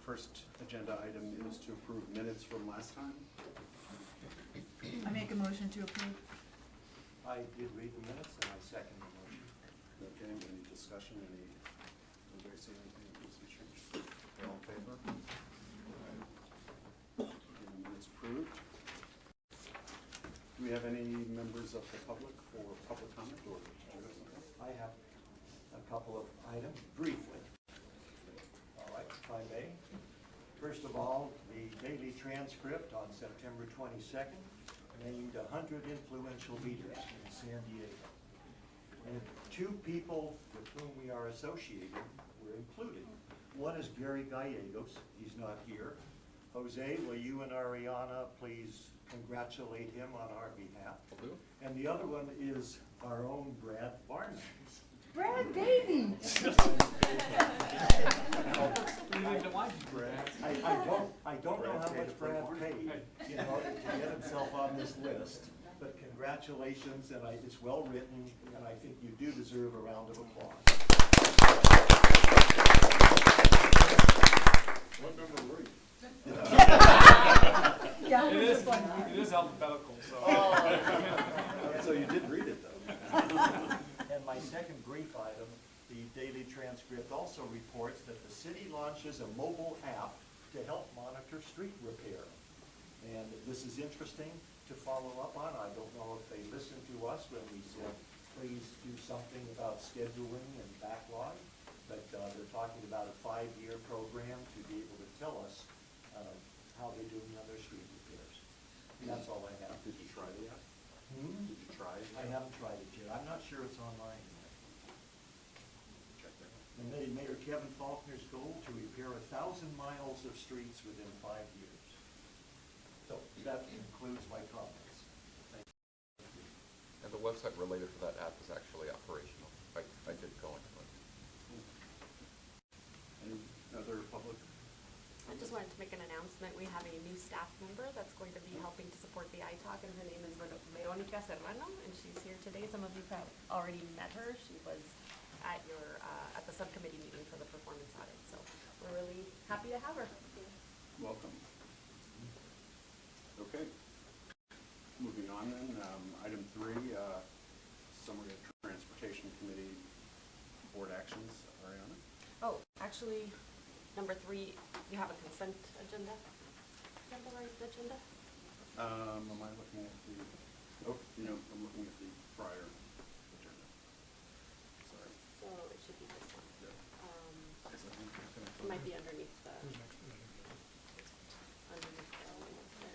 first agenda item is to approve minutes from last time. I make a motion to approve. I did read the minutes and I second the motion. Okay, any discussion, anybody say anything that needs to be changed? All in favor? Okay, minutes approved. Do we have any members of the public for public comment or? I have a couple of items briefly. All right, if I may. First of all, the daily transcript on September 22nd named 100 influential leaders in San Diego. And 2 people with whom we are associated were included. One is Gary Gallegos, he's not here. Jose, will you and Ariana please congratulate him on our behalf? And the other one is our own Brad Barnes. Brad, baby! I don't know how much Brad paid in order to get himself on this list, but congratulations, and it's well written, and I think you do deserve a round of applause. What number were you? Yeah, it is alphabetical, so. So you did read it though. And my second brief item, the daily transcript also reports that the city launches a mobile app to help monitor street repair. And this is interesting to follow up on. I don't know if they listened to us when we said, please do something about scheduling and backlog, but they're talking about a 5-year program to be able to tell us how they're doing on their street repairs. And that's all I have. Did you try the app? Did you try it? I haven't tried it yet. I'm not sure it's online yet. Check that out. And Mayor Kevin Faulkner's goal to repair 1,000 miles of streets within 5 years. So that concludes my comments. Thank you. And the website related to that app is actually operational. I did go into it. Any other public? I just wanted to make an announcement. We have a new staff member that's going to be helping to support the ITALK, and her name is Veronica Serrano, and she's here today. Some of you have already met her. She was at the subcommittee meeting for the performance audit, so we're really happy to have her. Welcome. Okay. Moving on then, item 3, summary of Transportation Committee board actions. Ariana? Oh, actually, number 3, you have a consent agenda. Is that the right agenda? Am I looking at the, I'm looking at the prior agenda. Sorry. So it should be this one. Yeah. It might be underneath the.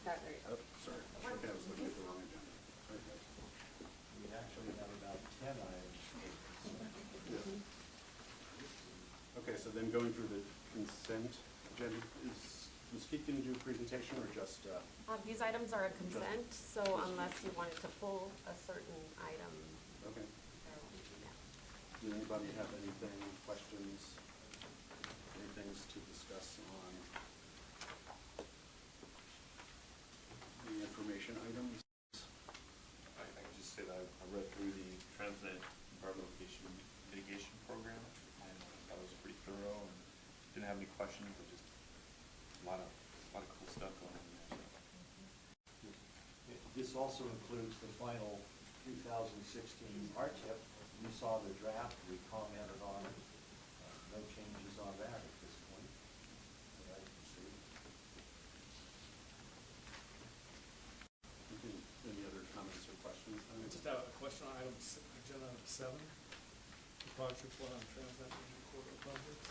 There you go. Oh, sorry. Okay, I was looking at the wrong agenda. Okay. We actually have about 10 items. Yeah. Okay, so then going through the consent agenda, is Ms. Keith going to do a presentation or just? These items are a consent, so unless you wanted to pull a certain item. Okay. Yeah. Does anybody have anything, questions, any things to discuss on the information items? I can just say that I read through the Transnet Environmental Mitigation Program, and that was pretty thorough, and didn't have any questions, but just a lot of cool stuff going on there. So. This also includes the final 2016 RTIP. We saw the draft, we commented on it. No changes on that at this point that I can see. Okay. Any other comments or questions? Just a question on agenda item 7, the project report on Transnet Corridor projects.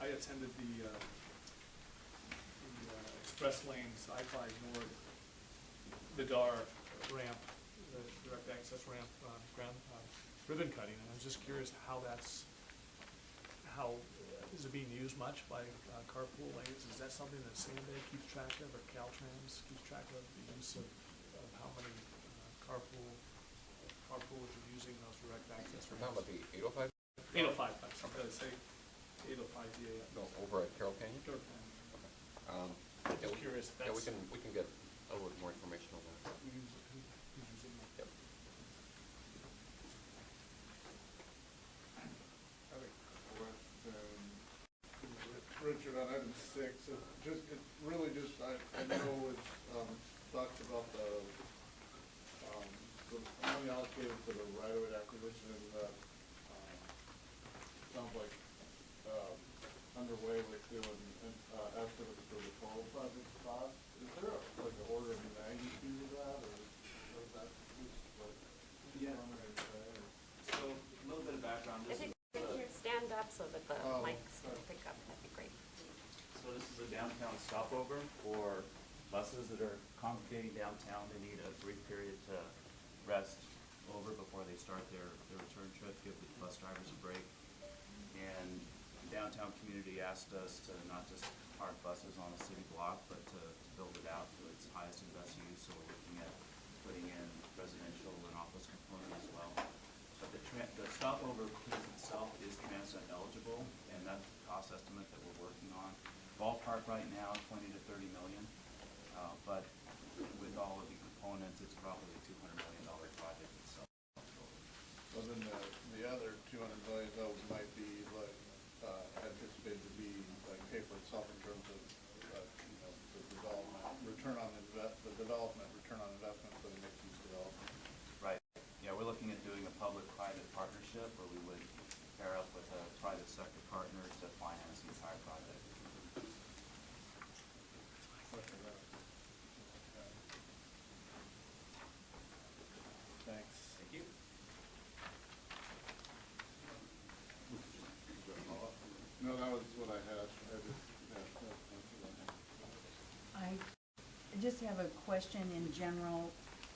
I attended the express lanes I-5 North, the DAR ramp, the direct access ramp, ribbon cutting, and I was just curious how is it being used much by carpool lanes? Is that something that Sanday keeps track of, or Caltrans keeps track of, the use of how many carpoolers are using those direct access We're ramps? talking about the 805? 805, I say 805 DA. No, over at Carroll Canyon? Sure. Yeah, Just curious if that's. yeah, we can get a little bit more information on that. Who's using that? Yep. For the question on item 6. It really just, I know it's, talks about the money allocated to the right-of-way acquisition, and sounds like, underway with doing, estimates for the total project cost. Is there like an order of magnitude of that, or is that just like? Yeah. preliminary say, or- So, a little bit of background. If This you is, could stand up so that the Oh, mics can sorry. pick up, that'd be great. so this is a downtown stopover for buses that are congregating downtown. They need a brief period to rest over before they start their return trip, give the bus drivers a break. And the downtown community asked us to not just park buses on a city block, but to build it out to its highest and best use. So we're looking at putting in residential and office component as well. But the stopover piece itself is transit eligible, and that's the cost estimate that we're working on. Ballpark right now, 20 to 30 million. But with all of the components, it's probably a $200 million project itself. Well, then the other 200 million though might be like, anticipated to be like pay for itself in terms of, you know, the development, return on investment for the mixed use development. Right. Yeah, we're looking at doing a public-private partnership where we would pair up with a private sector partner to finance the entire project. Thanks. Thank you. No, that was what I had. I just, yeah, that's what I had. I just have a question in general,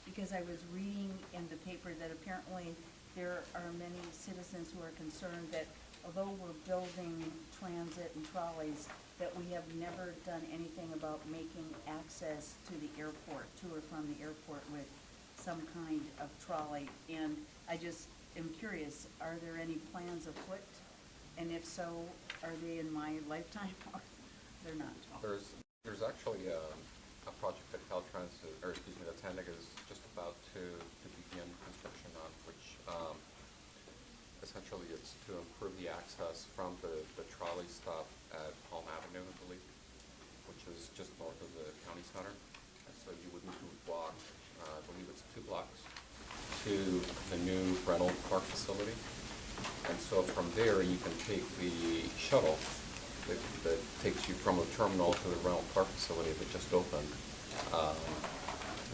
because I was reading in the paper that apparently there are many citizens who are concerned that although we're building transit and trolleys, that we have never done anything about making access to the airport, to or from the airport with some kind of trolley. And I just am curious, are there any plans afoot? And if so, are they in my lifetime or they're not? There's actually a project that Caltrans, or excuse me, that TANDIG is just about to begin construction on, which essentially it's to improve the access from the trolley stop at Palm Avenue, I believe, which is just north of the county center. And so you would need to walk, I believe it's 2 blocks, to the new rental park facility. And so from there, you can take the shuttle that takes you from the terminal to the rental park facility that just opened.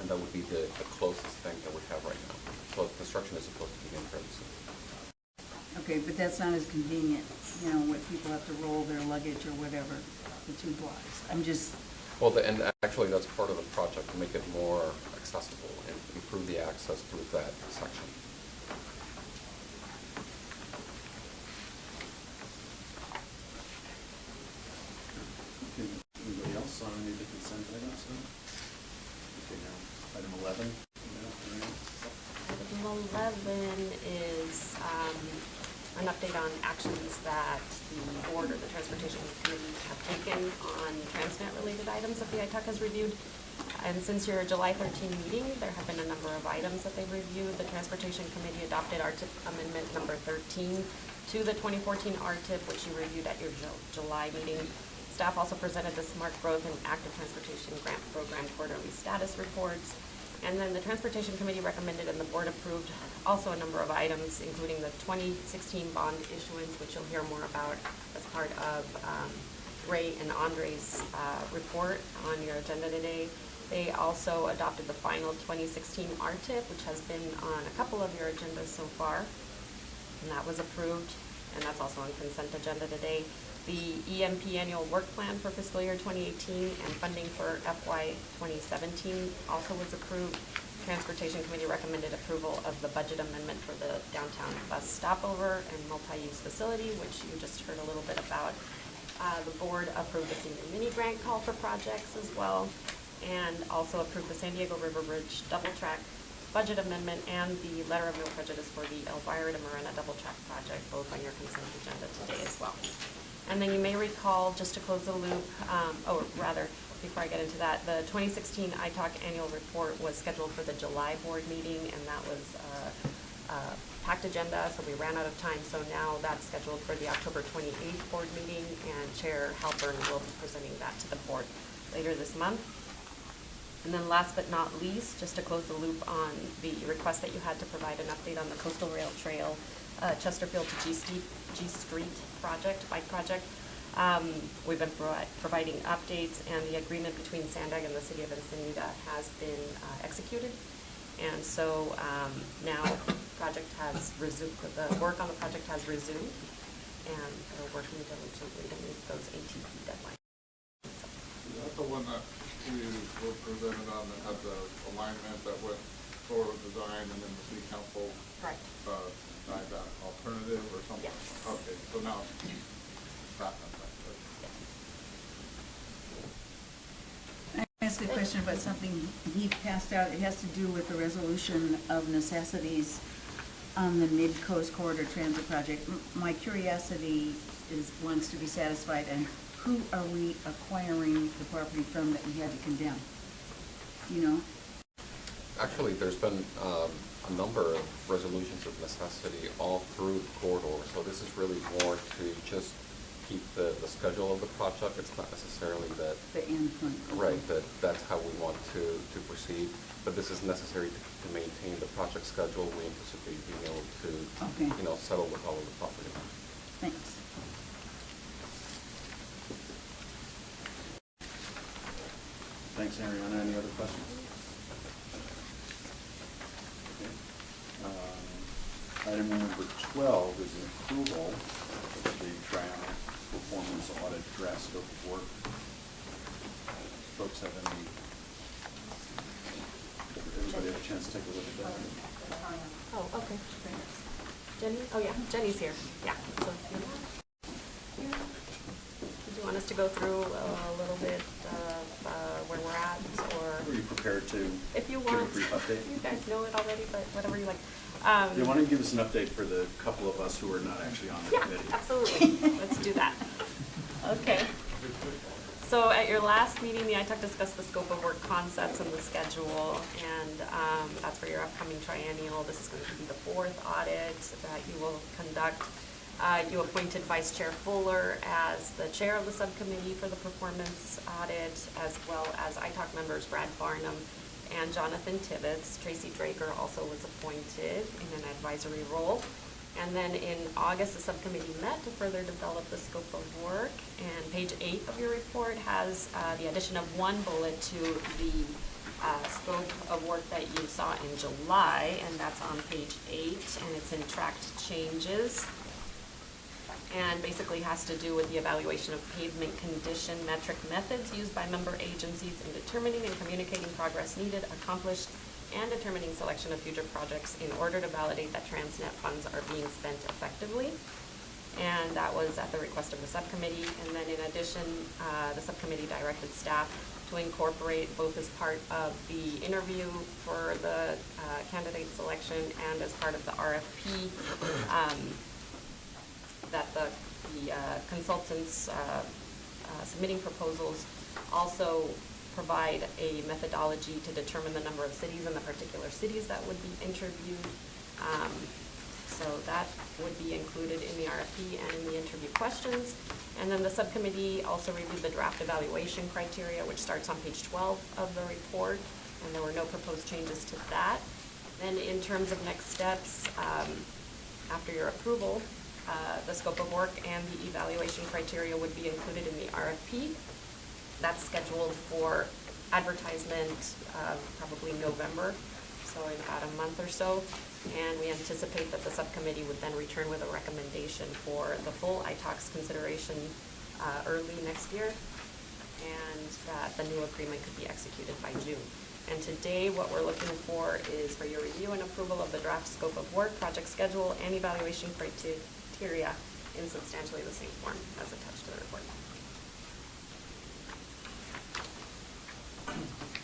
And that would be the closest thing that we have right now. So construction is supposed to begin fairly soon. Okay, but that's not as convenient, you know, when people have to roll their luggage or whatever, the 2 blocks. I'm just, Well, and actually that's part of the project, to make it more accessible and improve the access through that section. Okay, anybody else on any of the consent items then? Okay, now, item 11. Item 11 is an update on actions that the board or the transportation committee have taken on Transnet-related items that the ITAC has reviewed. And since your July 13 meeting, there have been a number of items that they've reviewed. The transportation committee adopted RTIP amendment number 13 to the 2014 RTIP, which you reviewed at your July meeting. Staff also presented the Smart Growth and Active Transportation Grant Program quarterly status reports. And then the Transportation Committee recommended and the board approved also a number of items, including the 2016 bond issuance, which you'll hear more about as part of Ray and Andre's report on your agenda today. They also adopted the final 2016 RTIP, which has been on a couple of your agendas so far, and that was approved, and that's also on consent agenda today. The EMP annual work plan for fiscal year 2018 and funding for FY 2017 also was approved. Transportation Committee recommended approval of the budget amendment for the downtown bus stopover and multi-use facility, which you just heard a little bit about. The board approved the senior mini grant call for projects as well, and also approved the San Diego River Bridge double track budget amendment and the letter of no prejudice for the Elvira to Marina double track project, both on your consent agenda today as well. And then you may recall, just to close the loop, or rather, before I get into that, the 2016 ITAC annual report was scheduled for the July board meeting, and that was packed agenda, so we ran out of time, so now that's scheduled for the October 28th board meeting, and Chair Halpern will be presenting that to the board later this month. And then last but not least, just to close the loop on the request that you had to provide an update on the Coastal Rail Trail Chesterfield to G Street project, bike project. We've been providing updates, and the agreement between Sandag and the City of Ensenada has been executed. And so now project has resumed, the work on the project has resumed, and we're working diligently to meet those ATP deadlines. So. Is that the one that we were presented on that had the alignment that went forward with design and then the city council Right. denied that alternative or something? Yes. Okay, so now it's back on track. I asked a question about something he passed out. It has to do with the resolution of necessities on the Mid-Coast Corridor Transit Project. My curiosity wants to be satisfied, and who are we acquiring the property from that we had to condemn? Do you know? Actually, there's been a number of resolutions of necessity all through the corridor, so this is really more to just keep the schedule of the project. It's not necessarily that, The end point. right, that's how we want to proceed, but this is necessary to maintain the project schedule. We anticipate being able to, Okay. settle with all of the property. Thanks. Thanks, Ariana. Any other questions? Okay. Item number 12 is an approval of the draft performance audit draft scope of work. Folks have any, everybody have a chance to take a look at that? Oh, okay. Jenny? Oh, yeah, Jenny's here. Yeah. So, did you want us to go through a little bit of where we're at, or? Are you prepared to If you give want. a brief update? You guys know it already, but whatever you like. Yeah, why don't you give us an update for the couple of us who are not actually on the Yeah, committee? absolutely. Let's do that. Okay. So at your last meeting, the ITAC discussed the scope of work concepts and the schedule, and that's for your upcoming triennial. This is going to be the 4th audit that you will conduct. You appointed Vice Chair Fuller as the chair of the subcommittee for the performance audit, as well as ITAC members Brad Barnum and Jonathan Tibbetts. Tracy Drager also was appointed in an advisory role. And then in August, the subcommittee met to further develop the scope of work. And page 8 of your report has the addition of one bullet to the scope of work that you saw in July, and that's on page 8, and it's in tracked changes. And basically has to do with the evaluation of pavement condition metric methods used by member agencies in determining and communicating progress needed, accomplished, and determining selection of future projects in order to validate that Transnet funds are being spent effectively. And that was at the request of the subcommittee. And then in addition, the subcommittee directed staff to incorporate both as part of the interview for the candidate selection and as part of the RFP that the consultants submitting proposals also provide a methodology to determine the number of cities and the particular cities that would be interviewed. So that would be included in the RFP and in the interview questions. And then the subcommittee also reviewed the draft evaluation criteria, which starts on page 12 of the report, and there were no proposed changes to that. Then in terms of next steps, after your approval, the scope of work and the evaluation criteria would be included in the RFP. That's scheduled for advertisement probably November, so in about a month or so. And we anticipate that the subcommittee would then return with a recommendation for the full ITOX consideration early next year, and that the new agreement could be executed by June. And today, what we're looking for is for your review and approval of the draft scope of work, project schedule, and evaluation criteria in substantially the same form as attached to the report.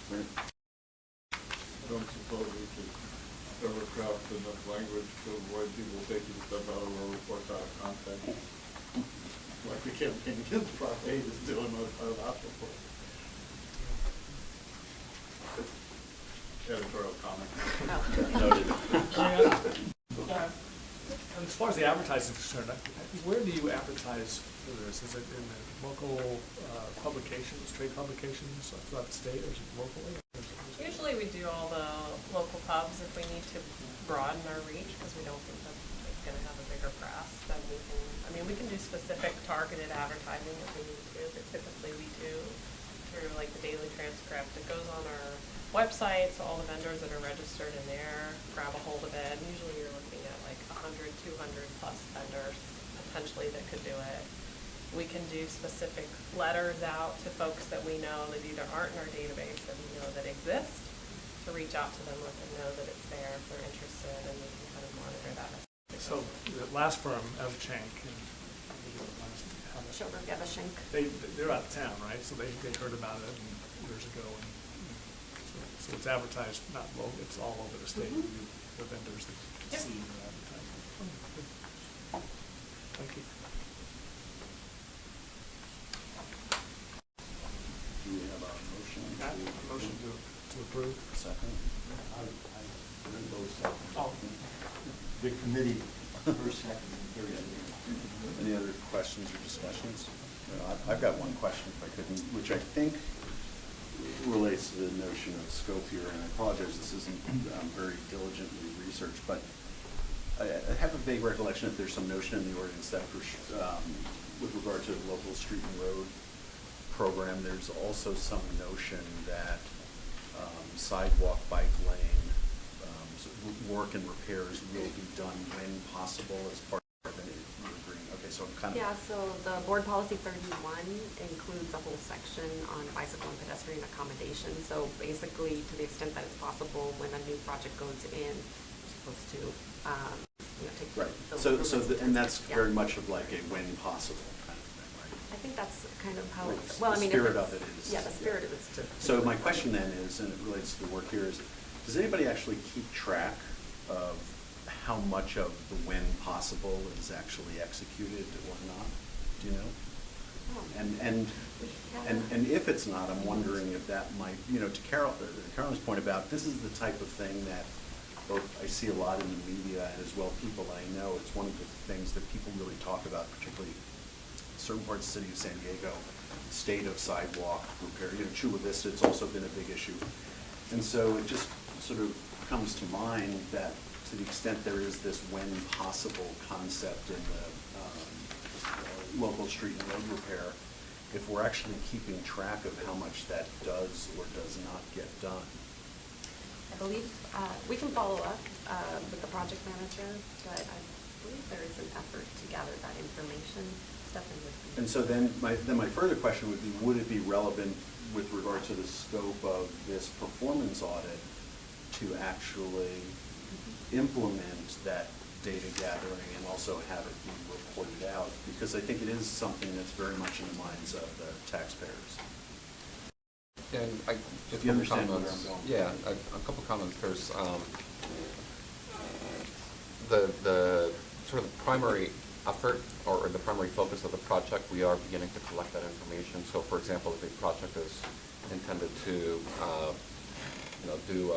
Great. I don't suppose we could ever craft enough language to avoid people taking stuff out of our reports out of context. Like the campaign against Prop 8 is doing with our last report. Editorial comment. Oh. Noted. Yeah. as far as the advertising is concerned, where do you advertise for this? Is it in the local publications, trade publications throughout the state, or is it locally? Usually we do all the local pubs. If we need to broaden our reach, because we don't think that it's gonna have a bigger press, then we can do specific targeted advertising if we need to, but typically we do through like the daily transcript. It goes on our website, so all the vendors that are registered in there grab a hold of it. And usually you're looking at like 100, 200 plus vendors potentially that could do it. We can do specific letters out to folks that we know that either aren't in our database that we know that exist, to reach out to them, let them know that it's there if they're interested, and we can kind of monitor that. So the last firm, Evchank, Children get a shink. they're out of town, right? So they heard about it years ago, and so it's advertised, not local, it's all over the state. The vendors that Yep. see your advertising. Good. Thank you. Do we have a motion? Motion to approve. Second? I read those second. Oh. The committee, first, second, and third. Any other questions or discussions? No, I've got one question, if I could, which I think relates to the notion of scope here, and I apologize, this isn't very diligently researched, but I have a vague recollection that there's some notion in the ordinance that with regard to the local street and road program, there's also some notion that sidewalk, bike lane, work and repairs will be done when possible as part of the agreement. Okay, so I'm kind of... Yeah, so the board policy 31 includes a whole section on bicycle and pedestrian accommodation. So basically, to the extent that it's possible, when a new project goes in, we're supposed to, take Right, the and that's yeah. very much of like a when possible kind of thing, right? I think that's kind of how, Right. well, I The mean. spirit if of it it's- is- Yeah, the spirit of it's to. So my question then is, and it relates to the work here, is does anybody actually keep track of how much of the when possible is actually executed or not? Do you know? Oh. And if it's not, I'm wondering if that might, to Carolyn's point about, this is the type of thing that both I see a lot in the media and as well people I know. It's one of the things that people really talk about, particularly certain parts of the city of San Diego, state of sidewalk repair. Chula Vista, it's also been a big issue. And so it just sort of comes to mind that to the extent there is this when possible concept in the local street and road repair, if we're actually keeping track of how much that does or does not get done. I believe, we can follow up with the project manager, but I believe there is an effort to gather that information. Stefan would be. And so then my further question would be, would it be relevant with regard to the scope of this performance audit to actually implement that data gathering and also have it be reported out? Because I think it is something that's very much in the minds of the taxpayers. And If you understand where I'm going. Yeah, a couple comments. There's the sort of the primary effort or the primary focus of the project, we are beginning to collect that information. So for example, if a project is intended to do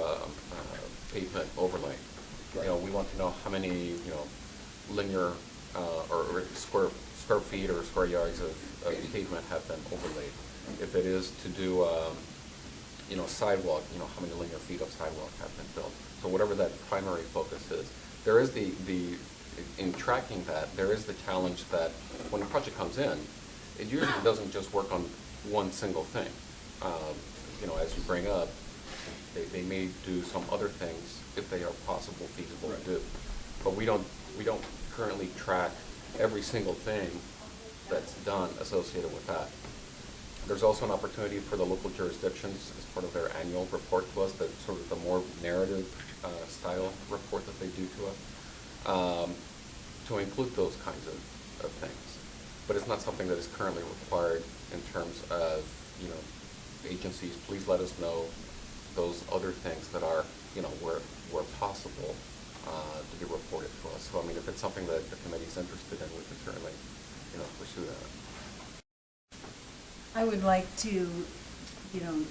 pavement overlay, we want to know how many linear or square feet or square yards of pavement have been overlaid. If it is to do sidewalk, how many linear feet of sidewalk have been built. So whatever that primary focus is, there is in tracking that, there is the challenge that when a project comes in, it usually doesn't just work on one single thing. As you bring up, they may do some other things if they are possible, feasible to do. But we don't currently track every single thing that's done associated with that. There's also an opportunity for the local jurisdictions as part of their annual report to us, that sort of the more narrative style report that they do to us, to include those kinds of things. But it's not something that is currently required in terms of, agencies, please let us know those other things that are, where possible, to be reported to us. So, if it's something that the committee's interested in, we can certainly, pursue that. I would like to,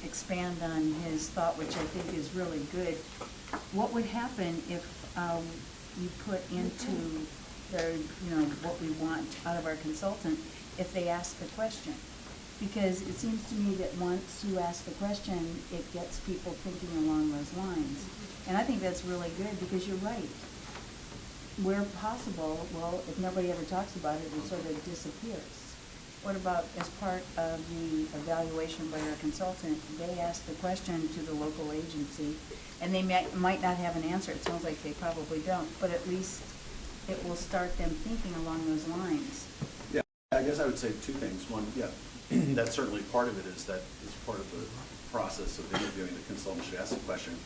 expand on his thought, which I think is really good. What would happen if you put into their, what we want out of our consultant if they ask the question. Because it seems to me that once you ask the question, it gets people thinking along those lines. And I think that's really good, because you're right. Where possible, well, if nobody ever talks about it, it sort of disappears. What about as part of the evaluation by our consultant, they ask the question to the local agency, and they might not have an answer. It sounds like they probably don't, but at least it will start them thinking along those lines. Yeah, I guess I would say two things. One, yeah, that's certainly part of it, is that it's part of the process of interviewing. The consultant should ask the question.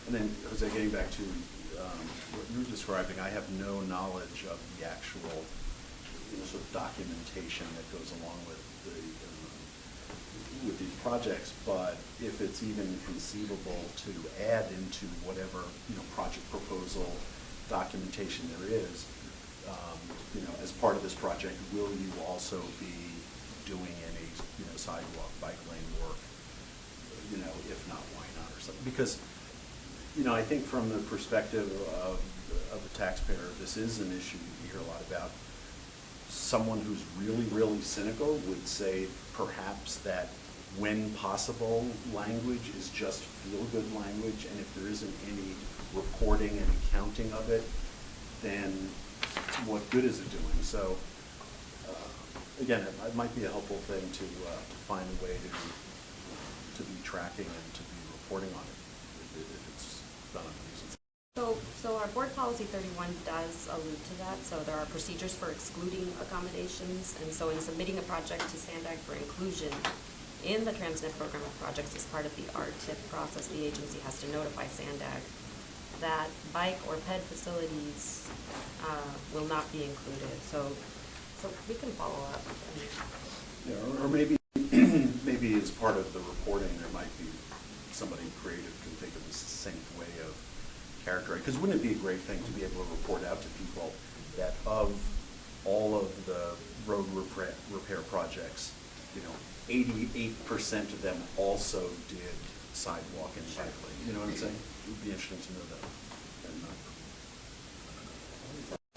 And then, Jose, getting back to what you're describing, I have no knowledge of the actual sort of documentation that goes along with these projects, but if it's even conceivable to add into whatever project proposal documentation there is, as part of this project, will you also be doing any sidewalk, bike lane work? If not, why not, or something? Because I think from the perspective of the taxpayer, this is an issue you hear a lot about. Someone who's really, really cynical would say perhaps that when possible language is just feel-good language, and if there isn't any reporting and accounting of it, then what good is it doing? So again, it might be a helpful thing to find a way to be tracking and to be reporting on it if it's done unreasonable. So our board policy 31 does allude to that. So there are procedures for excluding accommodations, and so in submitting a project to SANDAG for inclusion in the Transnet program of projects as part of the RTIP process, the agency has to notify SANDAG that bike or ped facilities will not be included. So we can follow up. Yeah, or maybe maybe as part of the reporting, there might be somebody creative can think of a succinct way of characterizing. Because wouldn't it be a great thing to be able to report out to people that of all of the road repair projects, 88% of them also did sidewalk and bike lane. You know what I'm saying? It would be interesting to know that.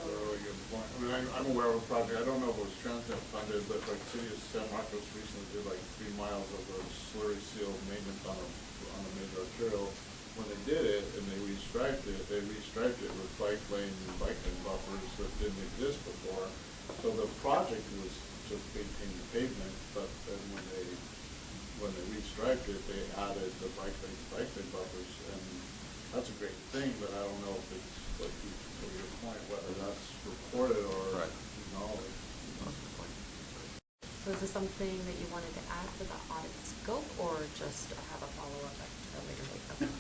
Really good point. I mean, I'm aware of a project, I don't know if it was Transnet funded, but like City of San Marcos recently did like 3 miles of a slurry seal maintenance on a major arterial. When they did it and they restriped it with bike lane buffers that didn't exist before. So the project was just maintaining pavement, but then when they restriped it, they added the bike lane buffers, and that's a great thing, but I don't know if it's, like, to your point, whether that's reported or acknowledged. So is this something that you wanted to add to the audit scope, or just have a follow-up at a later date?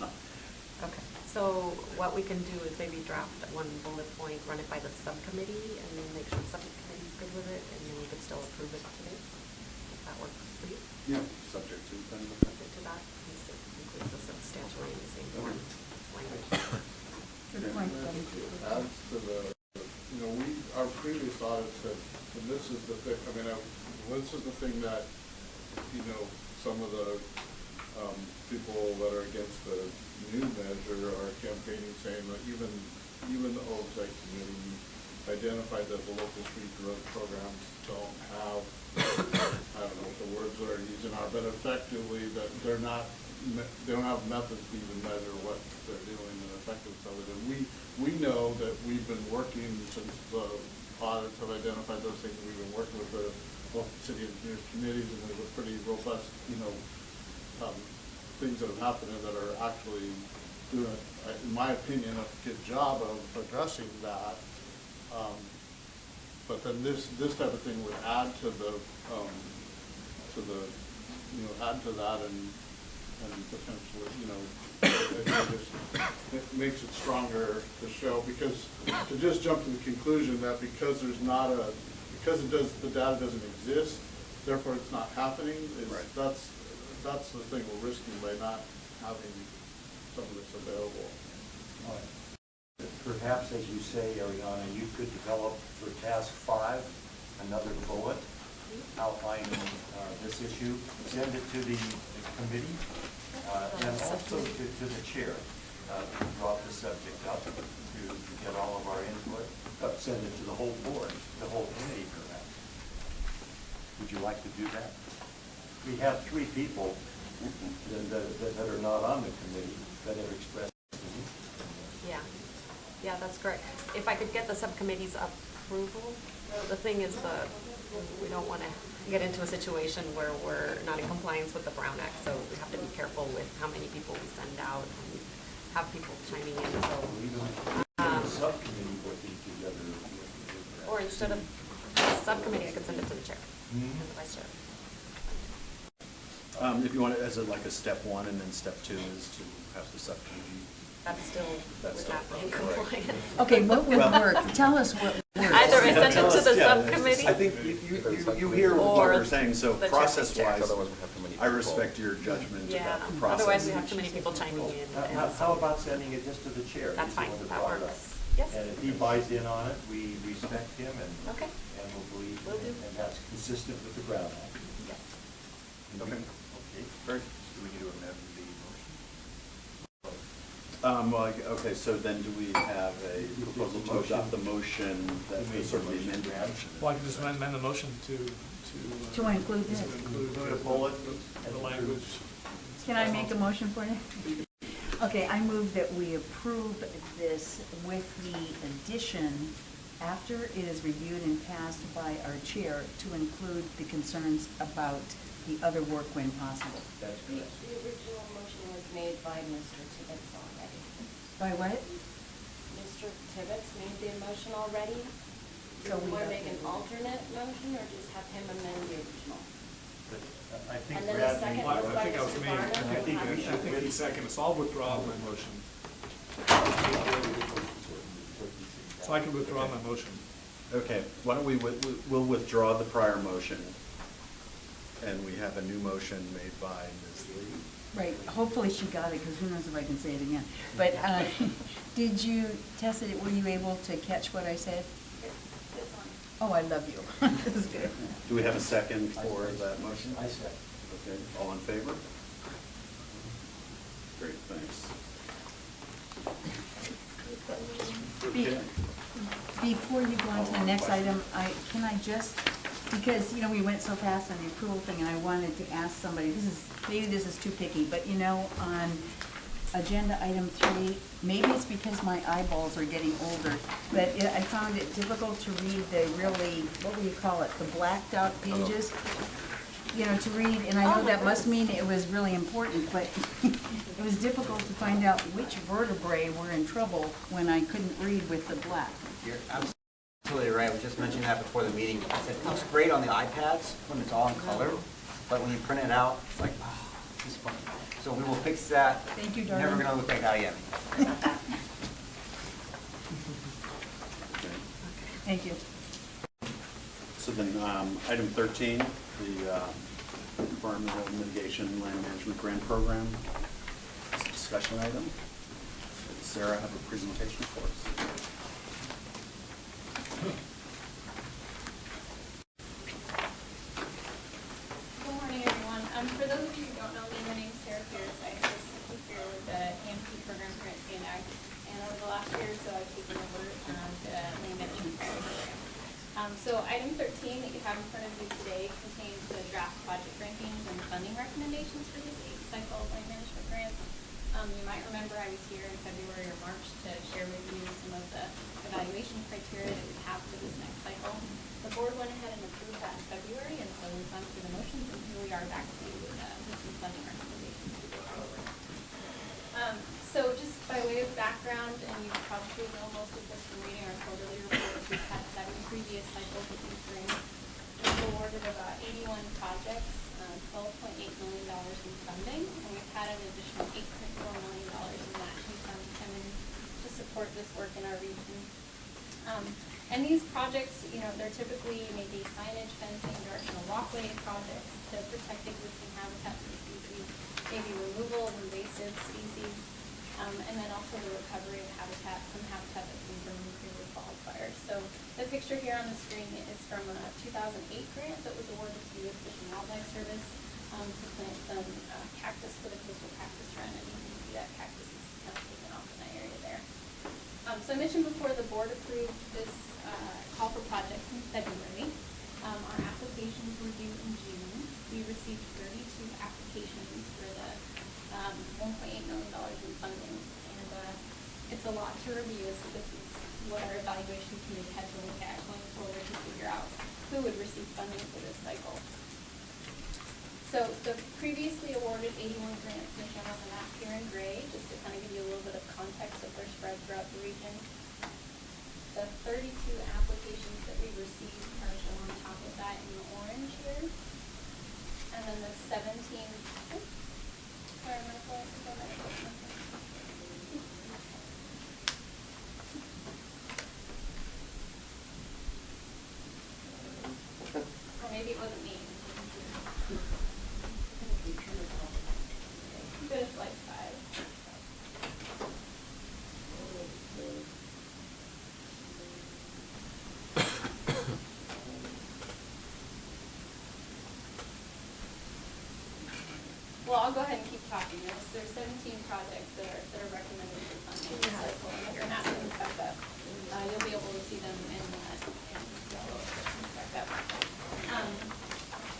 Okay, so what we can do is maybe draft one bullet point, run it by the subcommittee, and then make sure the subcommittee's good with it, and then we could still approve it today, if that works for you. Yeah, subject to that. Subject to that, includes the substantial and the same form language. Good point, Betty. Adds to the, our previous audit said, and this is the thing, this is the thing that, some of the people that are against the new measure are campaigning, saying that even the Oversight Committee identified that the local street road programs don't have, I don't know what the words are using are, but effectively that they don't have methods to even measure what they're doing and effectiveness of it. And we know that we've been working since the audits have identified those things. We've been working with the local city engineers committees, and there's a pretty robust, things that have happened and that are actually doing, in my opinion, a good job of addressing that. But then this type of thing would add to the, add to that and potentially, it makes it stronger to show, because to just jump to the conclusion that because the data doesn't exist, therefore it's not happening, that's the thing we're risking by not having some of this available. Perhaps, as you say, Ariana, you could develop for task 5 another bullet outlining this issue, send it to the committee, and also to the chair. brought the subject up to get all of our input, send it to the whole board, the whole committee perhaps. Would you like to do that? We have 3 people that are not on the committee that have expressed. Yeah, that's correct. If I could get the subcommittee's approval, the thing is we don't want to get into a situation where we're not in compliance with the Brown Act, so we have to be careful with how many people we send out and have people chiming in, so. Subcommittee working together. Or instead of subcommittee, I could send it to the chair and the vice chair. If you want it as like a step 1, and then step 2 is to have the subcommittee. That's still, That's would not be in still right. compliance. Okay, what would work? Tell us what works. Either I send it to the Yeah, subcommittee. I think you hear what Or we're saying, so the chair. process-wise, Otherwise we have too many I people. respect your judgment Yeah, about the process. otherwise we have too many people chiming in. and How about sending it just to the chair? That's He's the fine, one that brought it up. works. Yes. And if he buys in on it, we respect him Okay. and we'll believe, Will do. and that's consistent with the Brown Act. Yes. Okay. Okay. Great. Do we need to amend the motion? Well, okay, so then do we have a proposal to adopt the motion that We made is sort of the the motion. amended motion? Well, I can just amend the motion to. To include this. To include To bullet the language. Can I make a motion for you? Okay, I move that we approve this with the addition, after it is reviewed and passed by our chair, to include the concerns about the other work when possible. That's The correct. original motion was made by Mr. Tibbetts already. By what? Mr. Tibbetts made the motion already. Do So we you want to have make an to- alternate motion or just have him amend the original? But I think And then the Brad second made- Well, was I by think that was Mr. me. Varner. I think we should- I think he's second, so I'll withdraw my motion. So I can withdraw my motion. Okay, why don't we'll withdraw the prior motion, and we have a new motion made by Ms. Lee. Right, hopefully she got it, because who knows if I can say it again. But did you, Tessa, were you able to catch what I said? Oh, I love you. This is good. Do we have a second for that motion? I said. Okay, all in favor? Great, thanks. Be- Before you go on to the next item, can I just, because, we went so fast on the approval thing, and I wanted to ask somebody, maybe this is too picky, but on agenda item 3, maybe it's because my eyeballs are getting older, but I found it difficult to read the really, what do you call it, the blacked out pages? To read, and I know that must mean it was really important, but it was difficult to find out which vertebrae were in trouble when I couldn't read with the black. You're absolutely right. We just mentioned that before the meeting. It looks great on the iPads when it's all in color, but when you print it out, it's like, oh, this is funny. So we will fix that. Thank you, Never darling. gonna look like Diane. Thank you. So then, item 13, the Environmental Mitigation Land Management Grant Program. It's a discussion item. Does Sarah have a presentation for us? Good morning, everyone. For those of you who don't know me, my name is Sarah Pierce. I assist here with the AMP program here at CNAG. And over the last year or so, I've taken over the land management grant program. So item 13 that you have in front of you today contains the draft project rankings and funding recommendations for this 8th cycle of land management grants. You might remember I was here in February or March to share with you some of the evaluation criteria that we have for this next cycle. The board went ahead and approved that in February, and so we've gone through the motions, and here we are back to you with some funding recommendations to go forward. So just by way of background, and you probably know most of this from reading our quarterly reports, we've had 7 previous cycles of these grants. We've awarded about 81 projects, $12.8 million in funding, and we've had an additional $8.4 million in matching funds come in to support this work in our region. And these projects, they're typically maybe signage, fencing, directional walkway projects to protect existing habitats and species, maybe removal of invasive species, and then also the recovery of habitat, some habitat that's been burned previous wildfires. So the picture here on the screen is from a 2008 grant that was awarded to the U.S. Fish and Wildlife Service to plant some cactus for the coastal cactus run, and you can see that cactus is kind of taken off So I mentioned before the board approved this call for projects in February. Our applications were due in June. We received 32 applications for the $1.8 million in funding. And it's a lot to review, so this is what our evaluation committee had to look at going forward to figure out who would receive funding for this cycle. So the previously awarded 81 grants are shown on the map here in gray, just to kind of give you a little bit of context of their spread throughout the region. The 32 applications that we received are shown on top of that in the orange here. And then the 17, sorry, Michael, I think I might have put something. Or maybe it wasn't me. Go to slide 5. Well, I'll go ahead and keep talking. There's 17 projects that are recommended for funding. So if you're not going to back up, you'll be able to see them in yellow. Back up.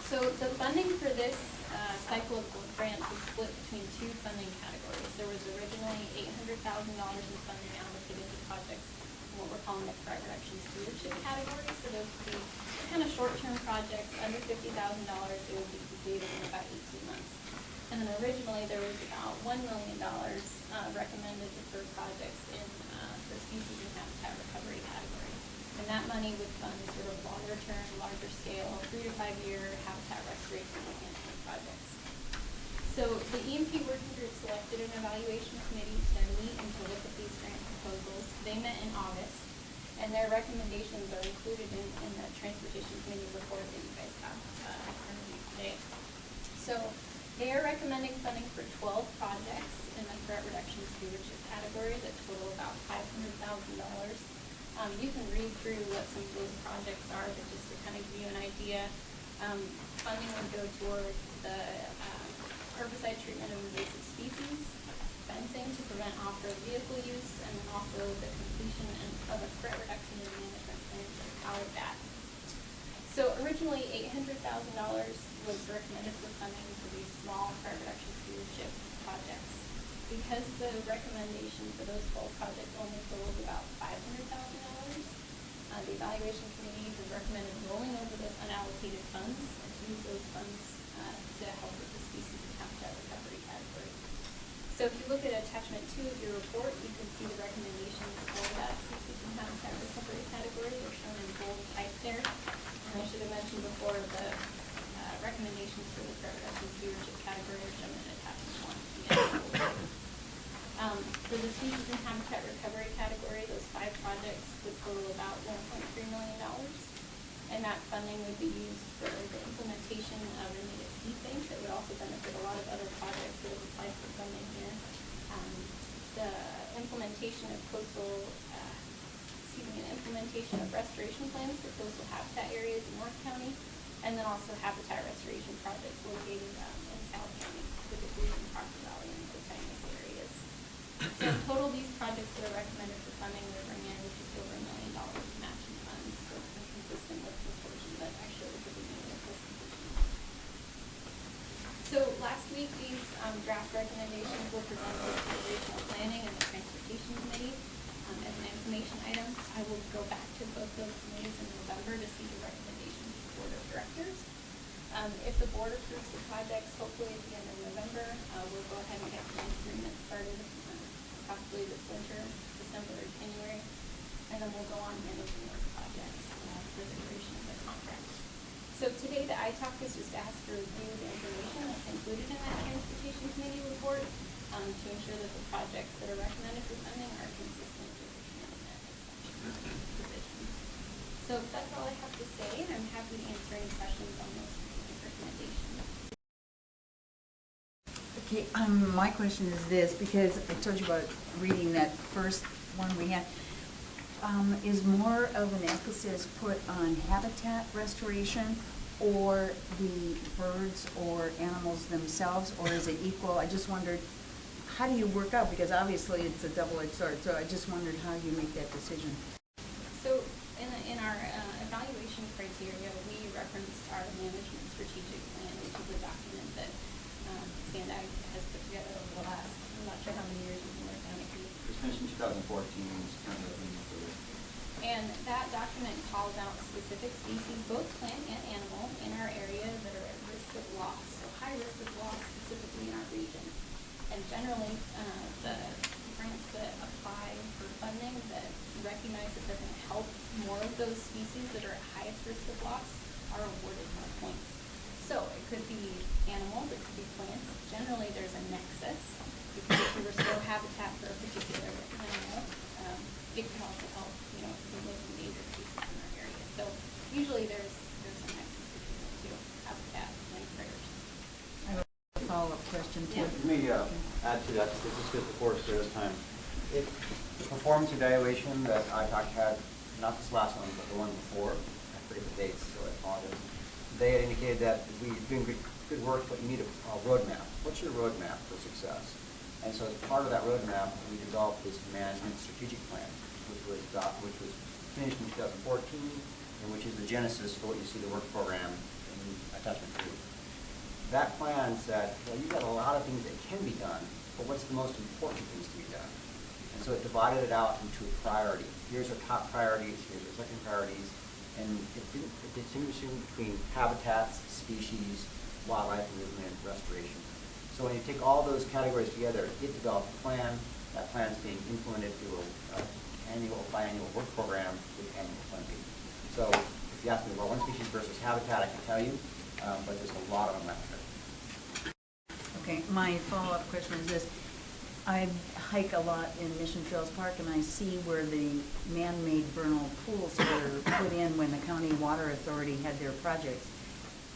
So the funding for this cycle of grants was split between two funding categories. There was originally $800,000 in funding allocated to projects in what we're calling the threat reduction stewardship category. So those would be kind of short-term projects under $50,000. They would be completed in about 18 months. And then originally there was about $1 million recommended for projects in the species and habitat recovery category. And that money would fund sort of longer term, larger scale, 3 to 5 year habitat restoration and enhancement projects. So the EMP working group selected an evaluation committee to meet and to look at these grant proposals. They met in August, and their recommendations are included in the transportation committee report that you guys have in front of you today. So they are recommending funding for 12 projects in the threat reduction stewardship category that total about $500,000. You can read through what some of those projects are, but just to kind of give you an idea, funding would go toward the herbicide treatment of invasive species, fencing to prevent off-road vehicle use, and then also the completion of a threat reduction and management plan to power that. So originally $800,000 was recommended for funding for these small threat reduction stewardship projects. Because the recommendation for those 12 projects only totaled about $500,000, the evaluation committee has recommended rolling over those unallocated funds and to use those funds to help with the species and habitat recovery category. So if you look at attachment 2 of your report, you can see the recommendations for that species and habitat recovery category. They're shown in bold type there. And I should have mentioned before the recommendations for the threat reduction stewardship category are shown in attachment 1. For the species and habitat recovery category, those 5 projects would total about $1.3 million. And that funding would be used for the implementation of a native seed bank that would also benefit a lot of other projects that have applied for funding here. The implementation of implementation of restoration plans for coastal habitat areas in North County, and then also habitat restoration projects located in South County, specifically in Proctor Valley and the Tainus areas. So in total, these projects that are recommended for funding would bring in just over $1 million in matching funds, so consistent with the portion that I showed at the beginning of the presentation. So last week, these draft recommendations were presented to the regional planning and the transportation committee as an information item. I will go back to both those committees in November to see the recommendations of the board of directors. If the board approves the projects, hopefully at the end of November, we'll go ahead and get grant agreements started, possibly this winter, December or January, and then we'll go on managing those projects for the duration of the contract. So today the ITALC is just asked to review the information that's included in that transportation committee report to ensure that the projects that are recommended for funding are consistent with the transnet extension provisions. So that's all I have to say, and I'm happy to answer any questions on those specific recommendations. Okay, my question is this, because I told you about reading that first one we had. Is more of an emphasis put on habitat restoration or the birds or animals themselves, or is it equal? I just wondered how do you work out? Because obviously it's a double-edged sword, so I just wondered how you make that decision. So in our evaluation criteria, we referenced our management strategic plan, which is a document that SandAg has put together over the last, I'm not sure how many years we've been working on it. It was finished in 2014, it's currently being included. And that document calls out specific species, both plant and animal, in our area that are at risk of loss, so high risk of loss specifically in our region. And generally, the grants that apply for funding that recognize that they're going to help more of those species that are at highest risk of loss are awarded more points. So it could be animals, it could be plants. Generally, there's a nexus, because if you restore habitat for a particular animal, it can also help, the most endangered species in our area. So usually there's a nexus between the two, habitat and critters. I have a follow-up question too. Let me add to that, because this is before service time. The performance evaluation that ITOC had, not this last one, but the one before, I forget the dates, so I apologize. They had indicated that we're doing good work, but you need a roadmap. What's your roadmap for success? And so as part of that roadmap, we developed this management strategic plan, which was finished in 2014, and which is the genesis for what you see the work program in attachment 3. That plan said, well, you've got a lot of things that can be done, but what's the most important things to be done? And so it divided it out into a priority. Here's our top priorities, here's our second priorities, and it distinguishing between habitats, species, wildlife movement, restoration. So when you take all those categories together, it developed a plan. That plan is being implemented through an annual, biannual work program with annual funding. So if you ask me about one species versus habitat, I can tell you, but there's a lot of them out there. Okay, my follow-up question is this. I hike a lot in Mission Trails Park, and I see where the man-made vernal pools were put in when the County Water Authority had their projects.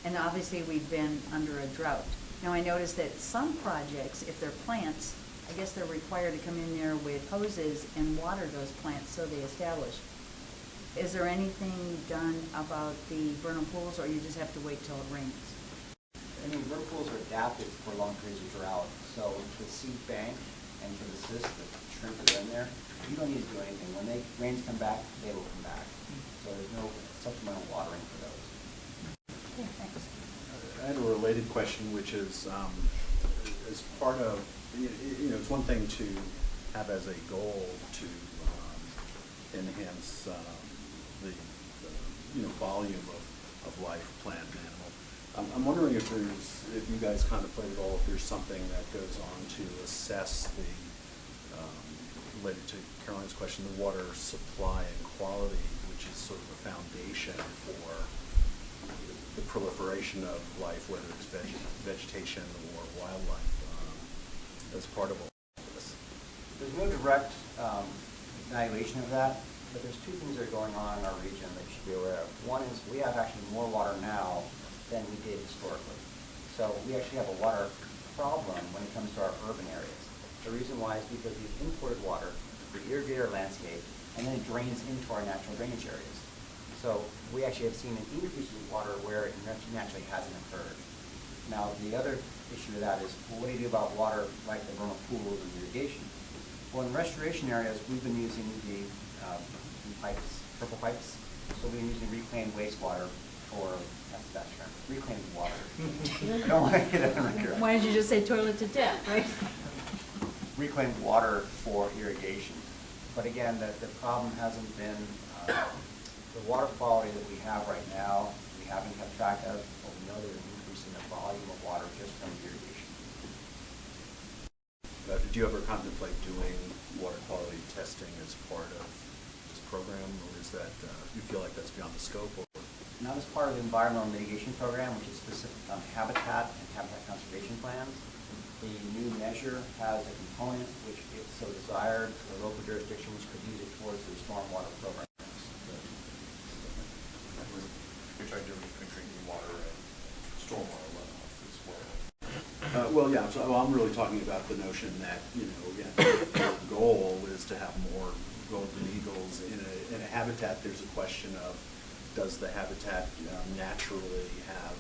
And obviously we've been under a drought. Now I noticed that some projects, if they're plants, I guess they're required to come in there with hoses and water those plants so they establish. Is there anything done about the vernal pools, or you just have to wait till it rains? I mean, vernal pools are adapted for long periods of drought. So the seed bank and for the cysts, the shrimp that are in there, you don't need to do anything. When rains come back, they will come back. So there's no supplemental watering for those. Okay, thanks. I had a related question, which is, as part of, it's one thing to have as a goal to enhance the volume of life, plant and animal. I'm wondering if you guys contemplate at all if there's something that goes on to assess the, related to Caroline's question, the water supply and quality, which is sort of a foundation for the proliferation of life, whether it's vegetation or wildlife, as part of all this. There's no direct evaluation of that, but there's two things that are going on in our region that you should be aware of. One is we have actually more water now than we did historically. So we actually have a water problem when it comes to our urban areas. The reason why is because we've imported water, we irrigate our landscape, and then it drains into our natural drainage areas. So we actually have seen an increase in water where it naturally hasn't occurred. Now, the other issue of that is, well, what do you do about water like the vernal pools and irrigation? Well, in restoration areas, we've been using the pipes, purple pipes. So we've been using reclaimed wastewater for, that's shrimp, reclaimed water. I don't want to get it on record. Why did you just say toilet to death, right? Reclaimed water for irrigation. But again, the problem hasn't been the water quality that we have right now, we haven't kept track of, but we know there's an increase in the volume of water just from irrigation. Do you ever contemplate doing water quality testing as part of this program, or is that, you feel like that's beyond the scope? Or? Not as part of the environmental mitigation program, which is specific on habitat and habitat conservation plans. The new measure has a component which, if so desired, the local jurisdictions could use it towards their stormwater program. You're trying to difference between drinking water and stormwater runoff as well. Well, yeah, so I'm really talking about the notion that, again, the goal is to have more golden eagles in a habitat. There's a question of, does the habitat naturally have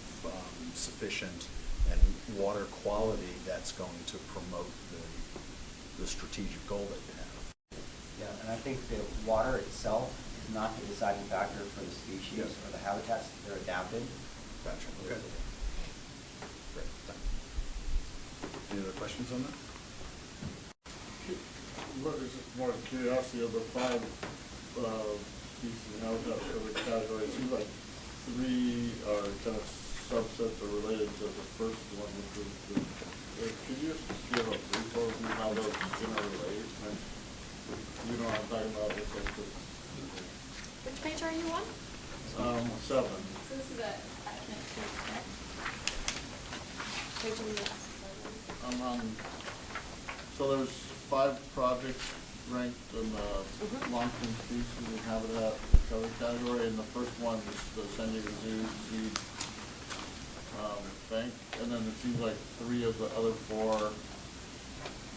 sufficient and water quality that's going to promote the the strategic goal that you have. Yeah, and I think the water itself is not the deciding factor for the species or the habitats. They're adapted. Gotcha. Okay. Great. Thanks. Any other questions on that? What is just more curiosity of the 5 species and habitats for the category? It seems like 3 are kind of subsets or related to the first one, which was the, could you just give a brief overview of how those interrelate? And you know what I'm talking about? It's like the, Which page are you on? 7. So this is a attachment to, correct? Page on the left. So there's 5 projects ranked in the long-term species and habitat recovery category, and the first one is the San Diego Zoo seed bank, and then it seems like 3 of the other 4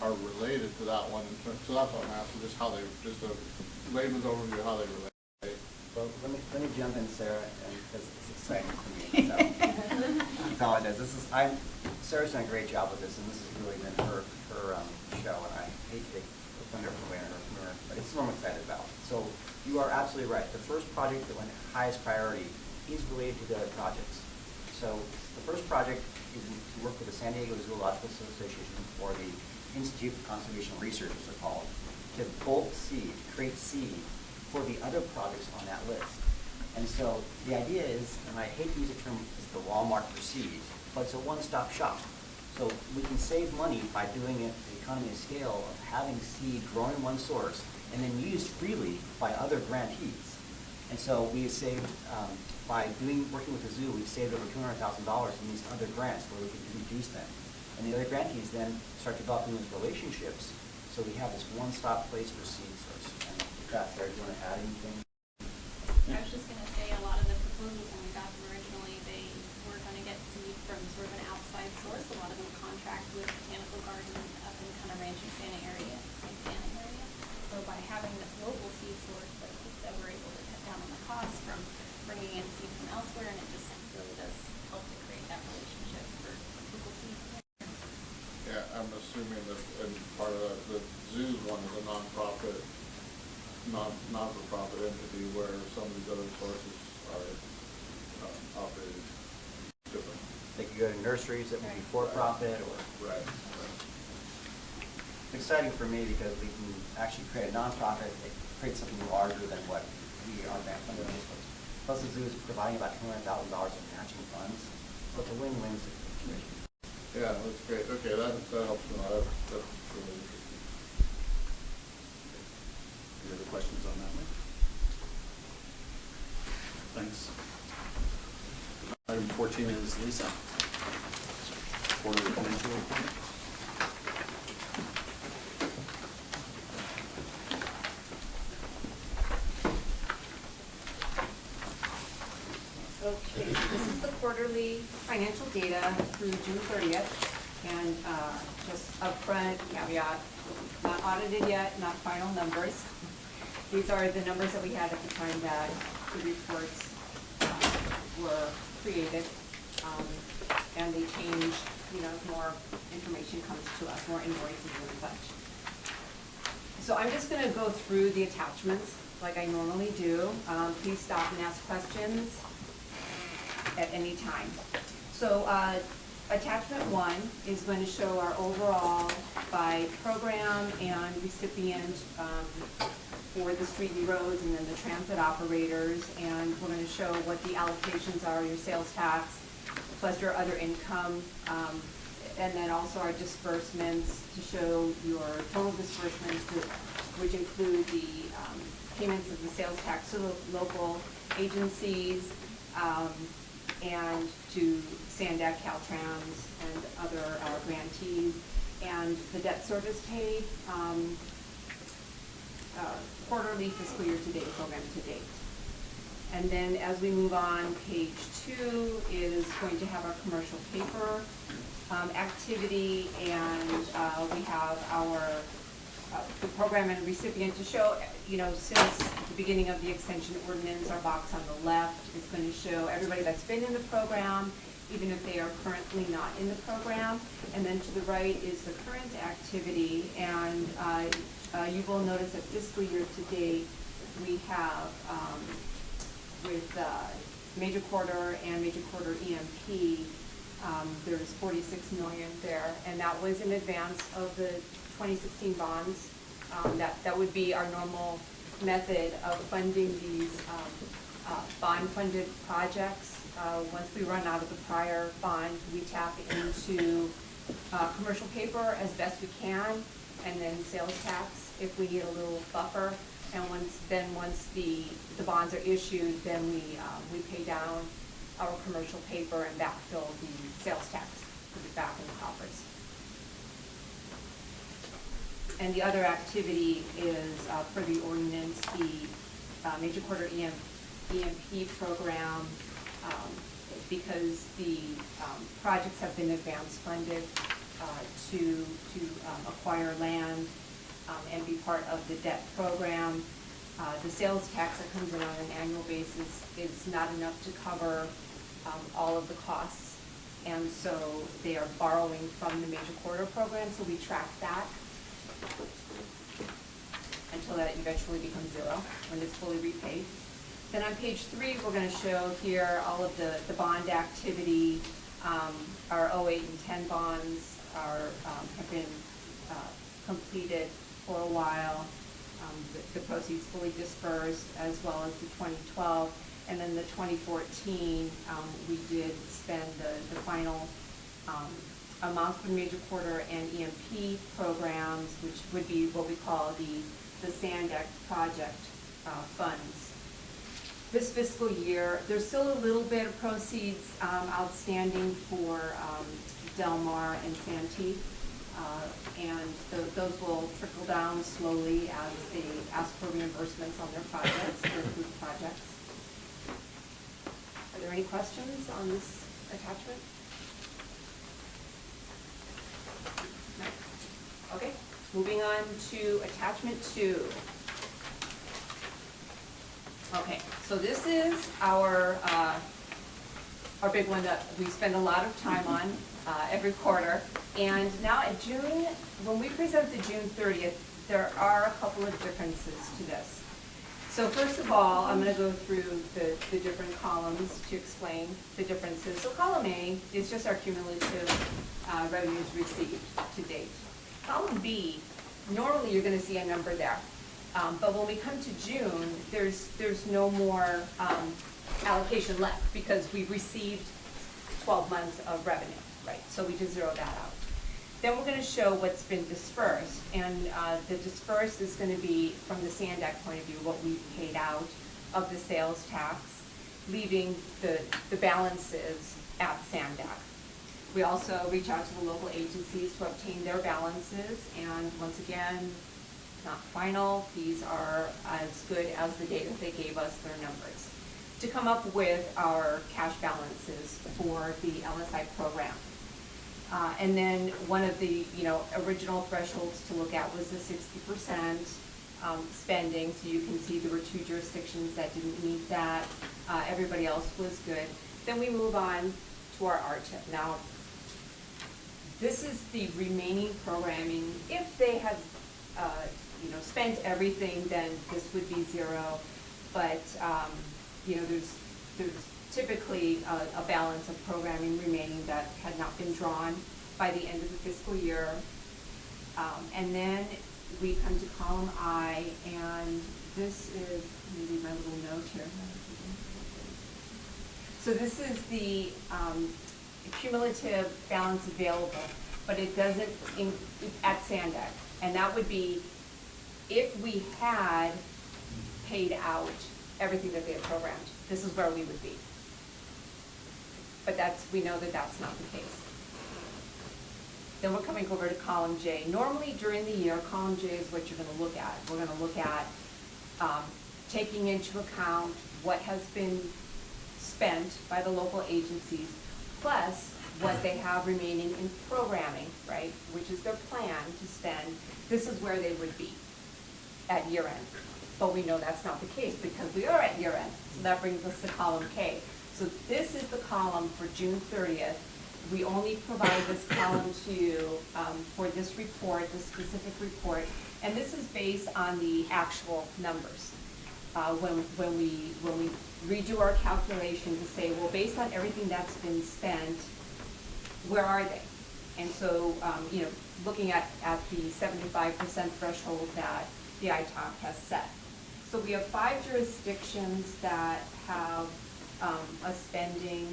are related to that one. So that's what I'm asking, just how they, just a layman's overview of how they relate. Well, let me jump in, Sarah, because it's exciting for me. So I apologize. Sarah's done a great job with this, and this has really been her show, and I hate to take the thunder away from her, but it's what I'm excited about. So you are absolutely right. The first project that went highest priority is related to the other projects. So the first project is to work with the San Diego Zoological Association, or the Institute for Conservation Research, as they're called, to bulk seed, create seed for the other projects on that list. And so the idea is, and I hate to use the term, it's the Walmart for seed, but it's a one-stop shop. So we can save money by doing it the economy of scale of having seed grown in one source and then used freely by other grantees. And so we saved, by working with the zoo, we've saved over $200,000 in these other grants where we can reduce them. And the other grantees then start developing those relationships, so we have this one-stop place for seed source. And with that, Sarah, do you want to add anything? I was just gonna say, a lot of the proposals when we got them originally, they were gonna get seed from sort of an outside source. A lot of them contract with botanical gardens up in kind of Rancho Santa area, Santa area. So by having this local seed source, like he said, we're able to cut down on the cost from bringing in seed from elsewhere, and it just really does help to create that relationship for local seed. Yeah, I'm assuming that, and part of the zoo one is a non-profit entity where some of these other sources are operated different. They could go to nurseries that would be for-profit or... Right. It's exciting for me because we can actually create a nonprofit that creates something larger than what we are grant funded. Plus the zoo is providing about $200,000 in matching funds, so it's a win-win situation. Yeah, that's great. Okay, that helps me a lot. That's really interesting. Any other questions on that one? Thanks. Item 14 is Lisa. Quarterly financial report. Okay, so this is the quarterly financial data through June 30th. And just upfront caveat, not audited yet, not final numbers. These are the numbers that we had at the time that the reports were created. And they change, as more information comes to us, more invoices and such. So I'm just gonna go through the attachments like I normally do. Please stop and ask questions at any time. So attachment 1 is going to show our overall by program and recipient for the street and roads, and then the transit operators, and we're going to show what the allocations are, your sales tax, plus your other income, and then also our disbursements to show your total disbursements, which include the payments of the sales tax to the local agencies, and to SANDAC, Caltrans, and other grantees, and the debt service paid, quarterly fiscal year to date, program to date. And then as we move on, page 2 is going to have our commercial paper activity, and we have our the program and recipient to show, since the beginning of the extension ordinance, our box on the left is going to show everybody that's been in the program even if they are currently not in the program. And then to the right is the current activity, and you will notice that fiscal year to date, we have with major quarter and major quarter EMP, there's 46 million there, and that was in advance of the 2016 bonds. That would be our normal method of funding these bond-funded projects. Once we run out of the prior bond, we tap into commercial paper as best we can, and then sales tax if we need a little buffer. And once the bonds are issued, then we pay down our commercial paper and backfill the sales tax, put it back in the coffers. And the other activity is for the ordinance, the major quarter EMP program, because the projects have been advance funded to acquire land and be part of the debt program. The sales tax that comes in on an annual basis is not enough to cover all of the costs, and so they are borrowing from the major quarter program, so we track that until that eventually becomes zero when it's fully repaid. Then on page 3, we're going to show here all of the bond activity. Our 08 and 10 bonds have been completed for a while. The proceeds fully dispersed, as well as the 2012. And then the 2014, we did spend the final amounts for major quarter and EMP programs, which would be what we call the SANDAC project funds. This fiscal year, there's still a little bit of proceeds outstanding for Del Mar and Santee, and those will trickle down slowly as they ask for reimbursements on their projects, their approved projects. Are there any questions on this attachment? No? Okay, moving on to attachment 2. Okay, so this is our big one that we spend a lot of time on every quarter. And now at June, when we present the June 30th, there are a couple of differences to this. So first of all, I'm going to go through the different columns to explain the differences. So column A is just our cumulative revenues received to date. Column B, normally you're going to see a number there. But when we come to June, there's no more allocation left because we've received 12 months of revenue, right? So we just zero that out. Then we're going to show what's been dispersed, and the dispersed is going to be, from the SANDAC point of view, what we've paid out of the sales tax, leaving the balances at SANDAC. We also reach out to the local agencies to obtain their balances, and once again, not final. These are as good as the data they gave us, their numbers, to come up with our cash balances for the LSI program. And then one of the original thresholds to look at was the 60% spending. So you can see there were 2 jurisdictions that didn't meet that. Everybody else was good. Then we move on to our RTIP. Now, this is the remaining programming. If they had spent everything, then this would be 0. But there's typically a balance of programming remaining that had not been drawn by the end of the fiscal year. And then we come to column I, and this is maybe my little note here. So this is the cumulative balance available, but it doesn't at SANDAC, and that would be if we had paid out everything that they had programmed. This is where we would be. But we know that that's not the case. Then we're coming over to column J. Normally during the year, column J is what you're going to look at. We're going to look at taking into account what has been spent by the local agencies, plus what they have remaining in programming, right, which is their plan to spend. This is where they would be at year end. But we know that's not the case because we are at year end. So that brings us to column K. So this is the column for June 30th. We only provide this column to you for this report, this specific report, and this is based on the actual numbers. When we redo our calculation to say, well, based on everything that's been spent, where are they? And so, you know, looking at the 75% threshold that the ITOC has set. So we have 5 jurisdictions that have a spending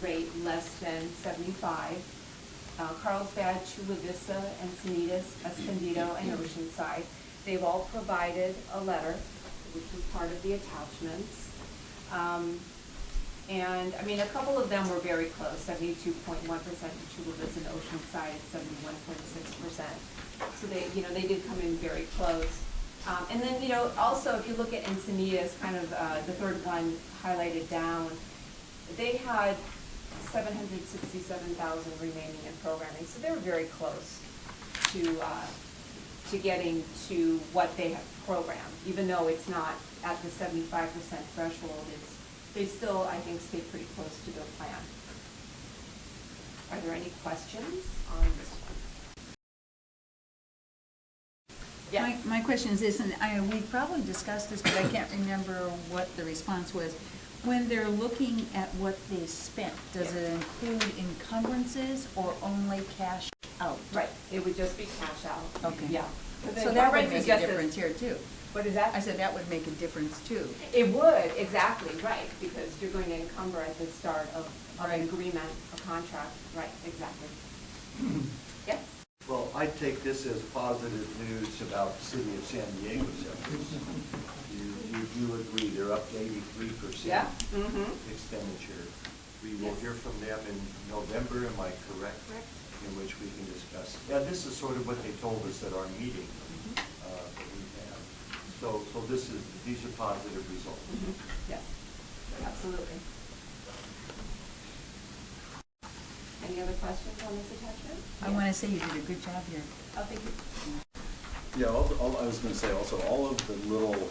rate less than 75. Carlsbad, Chula Vista, Encinitas, Escondido, and Oceanside. They've all provided a letter, which was part of the attachments. And I mean, a couple of them were very close, 72.1% in Chula Vista and Oceanside at 71.6%. So they, you know, they did come in very close. And then, you know, also if you look at Encinitas, kind of the third one highlighted down, they had 767,000 remaining in programming, so they were very close to getting to what they have programmed, even though it's not at the 75% threshold. They still, I think, stay pretty close to their plan. Are there any questions on this one? Yes. My question is this, and we've probably discussed this, but I can't remember what the response was. When they're looking at what they spent, does it include encumbrances or only cash out? Right, it would just be cash out. Okay. Yeah. So that would make a difference here too. What is that? I said that would make a difference too. It would, exactly, right, because you're going to encumber at the start of an agreement, a contract, right, exactly. Yes? Well, I take this as positive news about the city of San Diego's efforts. You do agree they're up to 83% Yeah. expenditure. We will hear from them in November, am I correct? Correct. In which we can discuss. Yeah, this is sort of what they told us at our meeting that we had. So these are positive results. Yes, absolutely. Any other questions on this attachment? I want to say you did a good job here. Oh, thank you. Yeah, I was going to say also, all of the little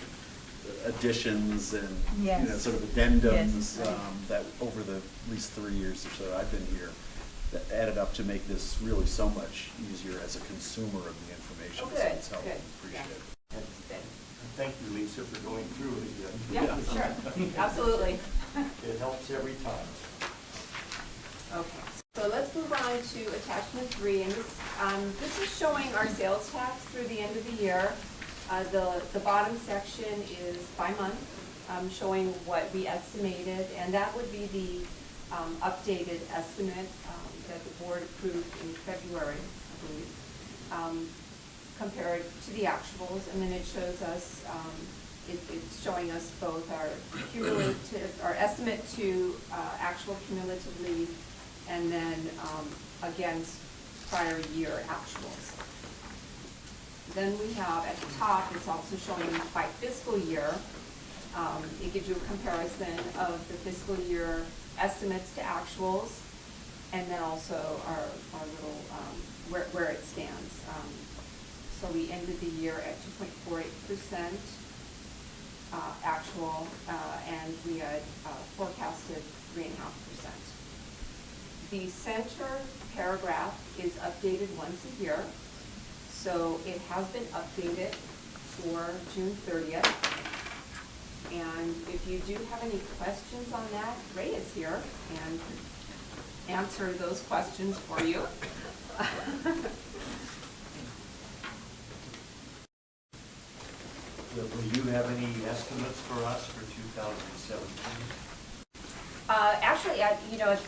additions and, Yes. you know, sort of addendums Yes, right. that over the at least 3 years or so I've been here, that added up to make this really so much easier as a consumer of the information. Oh, So good, it's helpful. good. Appreciate it. And thank you, Lisa, for going through it again. Yeah, sure, absolutely. It helps every time. Okay, so let's move on to attachment 3, and this is showing our sales tax through the end of the year. The bottom section is by month, showing what we estimated, and that would be the updated estimate that the board approved in February, I believe, compared to the actuals, and then it shows us, it's showing us both our cumulative, our estimate to actual cumulatively, and then against prior year actuals. Then we have at the top, it's also showing by fiscal year. It gives you a comparison of the fiscal year estimates to actuals, and then also our little, where it stands. So we ended the year at 2.48% actual, and we had forecasted 3.5%. The center paragraph is updated once a year, so it has been updated for June 30th. And if you do have any questions on that, Ray is here and answer those questions for you. Will you have any estimates for us for 2017? Actually, at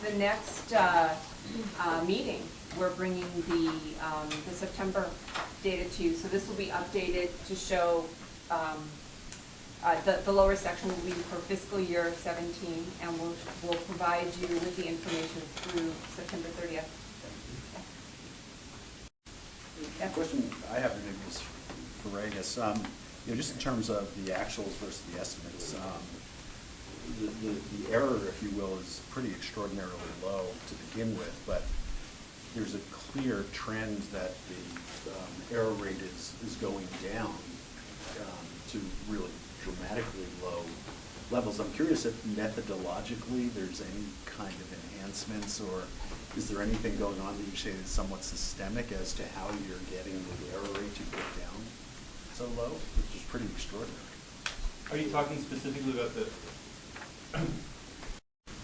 the next meeting, we're bringing the September data to you. So this will be updated to show the lower section will be for fiscal year 17, and we'll provide you with the information through September 30th. The question I have maybe is for Ray, I guess, just in terms of the actuals versus the estimates, the error, if you will, is pretty extraordinarily low to begin with, but there's a clear trend that the error rate is going down to really dramatically low levels. I'm curious if methodologically there's any kind of enhancements, or is there anything going on that you say is somewhat systemic as to how you're getting the error rate to get down so low, which is pretty extraordinary. Are you talking specifically about the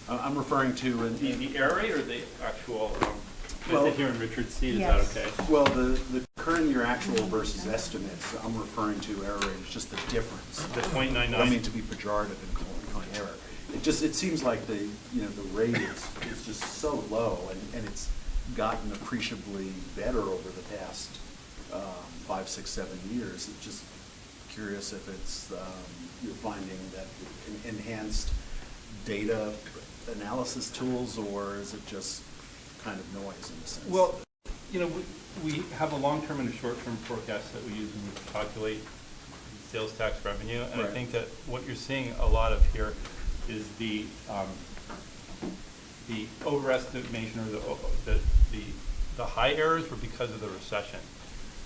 I'm referring to the error rate or the actual? I well, sit here in Richard's seat. Is yes. that okay? Well, the current year actual versus estimates, I'm referring to error rate is just the difference. The 0.99. I mean to be pejorative and calling error. It seems like the rate is just so low, and it's gotten appreciably better over the past 5, 6, 7 years. It's just curious if it's you're finding that enhanced data analysis tools, or is it just kind of noise in a sense? Well, we have a long-term and a short-term forecast that we use when we calculate sales tax revenue, and right. I think that what you're seeing a lot of here is the overestimation, or the high errors were because of the recession,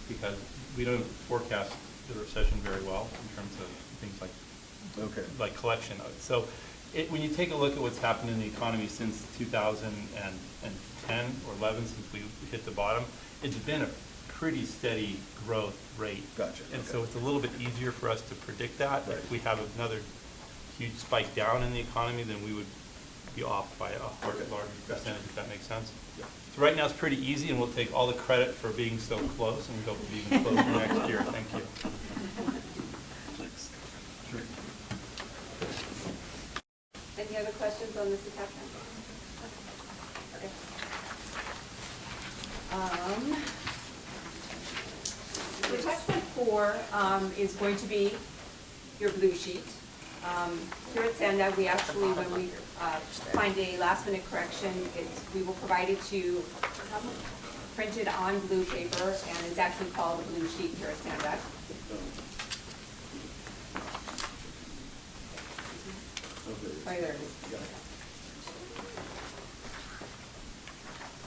because we don't forecast the recession very well in terms of things like collection. So when you take a look at what's happened in the economy since 2010 or 11, since we hit the bottom, it's been a pretty steady growth rate. Gotcha. And so it's a little bit easier for us to predict that. Right. If we have another huge spike down in the economy, then we would be off by a larger percentage, if that makes sense. Yeah. So right now it's pretty easy, and we'll take all the credit for being so close, and we hope to be even closer next year. Thank you. Thanks. Sure. Any other questions on this attachment? Okay. So attachment 4 is going to be your blue sheet. Here at Sanda, we actually, when we find a last-minute correction, we will provide it to you printed on blue paper, and it's actually called a blue sheet here at Sanda. Right there it is.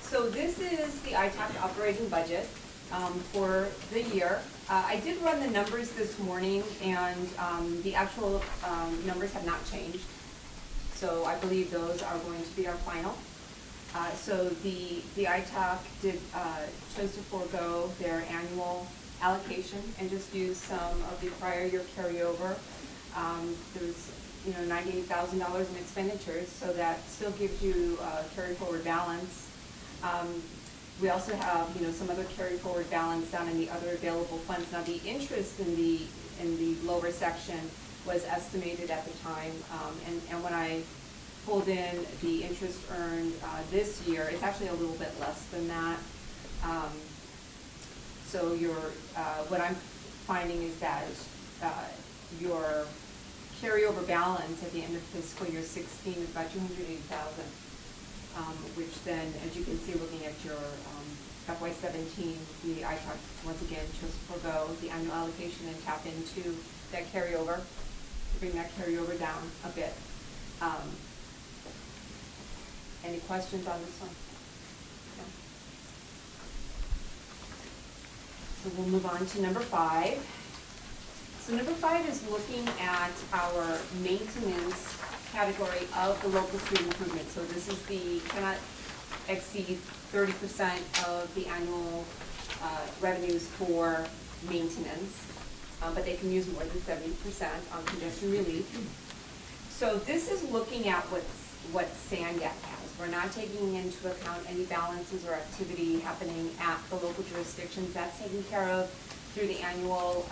So this is the ITAC operating budget for the year. I did run the numbers this morning, and the actual numbers have not changed. So I believe those are going to be our final. So the ITAC chose to forego their annual allocation and just use some of the prior year carryover. There's $98,000 in expenditures, so that still gives you a carry forward balance. We also have some other carry forward balance down in the other available funds. Now the interest in the lower section was estimated at the time, and when I pulled in the interest earned this year, it's actually a little bit less than that. So what I'm finding is that your carryover balance at the end of fiscal year 16 is about $280,000, which then, as you can see, looking at your FY17, the ITAC once again chose to forego the annual allocation and tap into that carryover to bring that carryover down a bit. Any questions on this one? No. So we'll move on to number 5. So number 5 is looking at our maintenance category of the local street improvement. So this is the cannot exceed 30% of the annual revenues for maintenance, but they can use more than 70% on congestion relief. So this is looking at what SANDAC has. We're not taking into account any balances or activity happening at the local jurisdictions. That's taken care of through the annual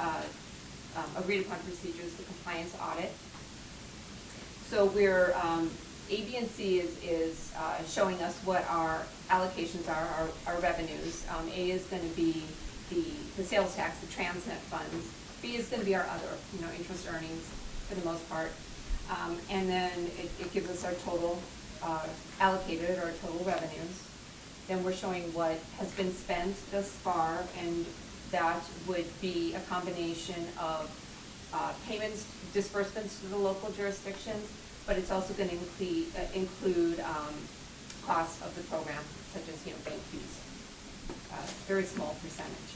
agreed upon procedures, the compliance audit. So we're, A, B, and C is showing us what our allocations are, our revenues. A is going to be the sales tax, the transnet funds. B is going to be our other, interest earnings for the most part. And then it gives us our total allocated, our total revenues. Then we're showing what has been spent thus far, and that would be a combination of payments, disbursements to the local jurisdictions, but it's also going to include costs of the program, such as bank fees, very small percentage.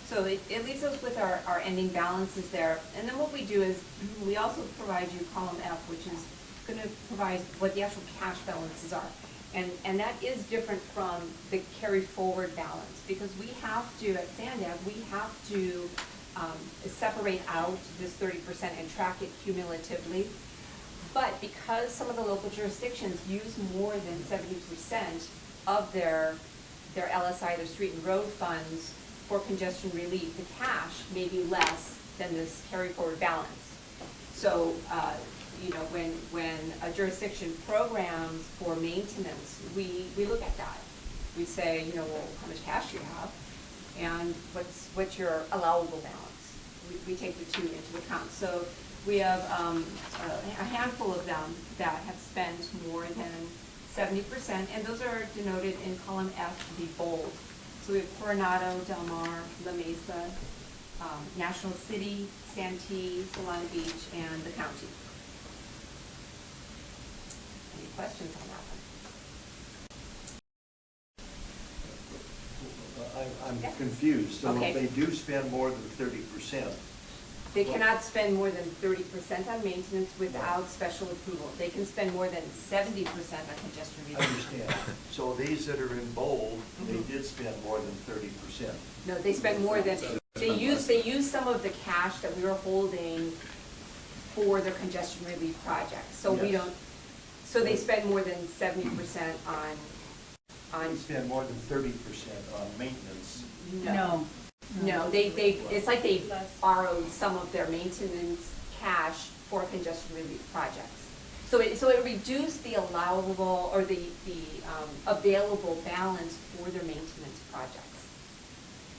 So it leaves us with our ending balances there. And then what we do is, we also provide you column F, which is going to provide what the actual cash balances are. And that is different from the carry forward balance, because we have to, at Sandav, we have to separate out this 30% and track it cumulatively. But because some of the local jurisdictions use more than 70% of their LSI, their street and road funds, for congestion relief, the cash may be less than this carry forward balance. So, you know, when a jurisdiction programs for maintenance, we look at that. We say, you know, well, how much cash do you have, and what's your allowable balance? We take the two into account. So we have a handful of them that have spent more than 70%, and those are denoted in column F, the bold. So we have Coronado, Del Mar, La Mesa, National City, Santee, Solana Beach, and the county. Any questions on that one? I'm Yeah. confused. So Okay. if they do spend more than 30%, They cannot spend more than 30% on maintenance without special approval. They can spend more than 70% on congestion relief. I understand. So these that are in bold, they did spend more than 30%. No, they spend more than, they use some of the cash that we were holding for their congestion relief projects. So we Yes. don't, so they spend more than 70% on. They spend more than 30% on maintenance. No. No, it's like they borrowed some of their maintenance cash for congestion relief projects. So it reduced the allowable, or the available balance for their maintenance projects.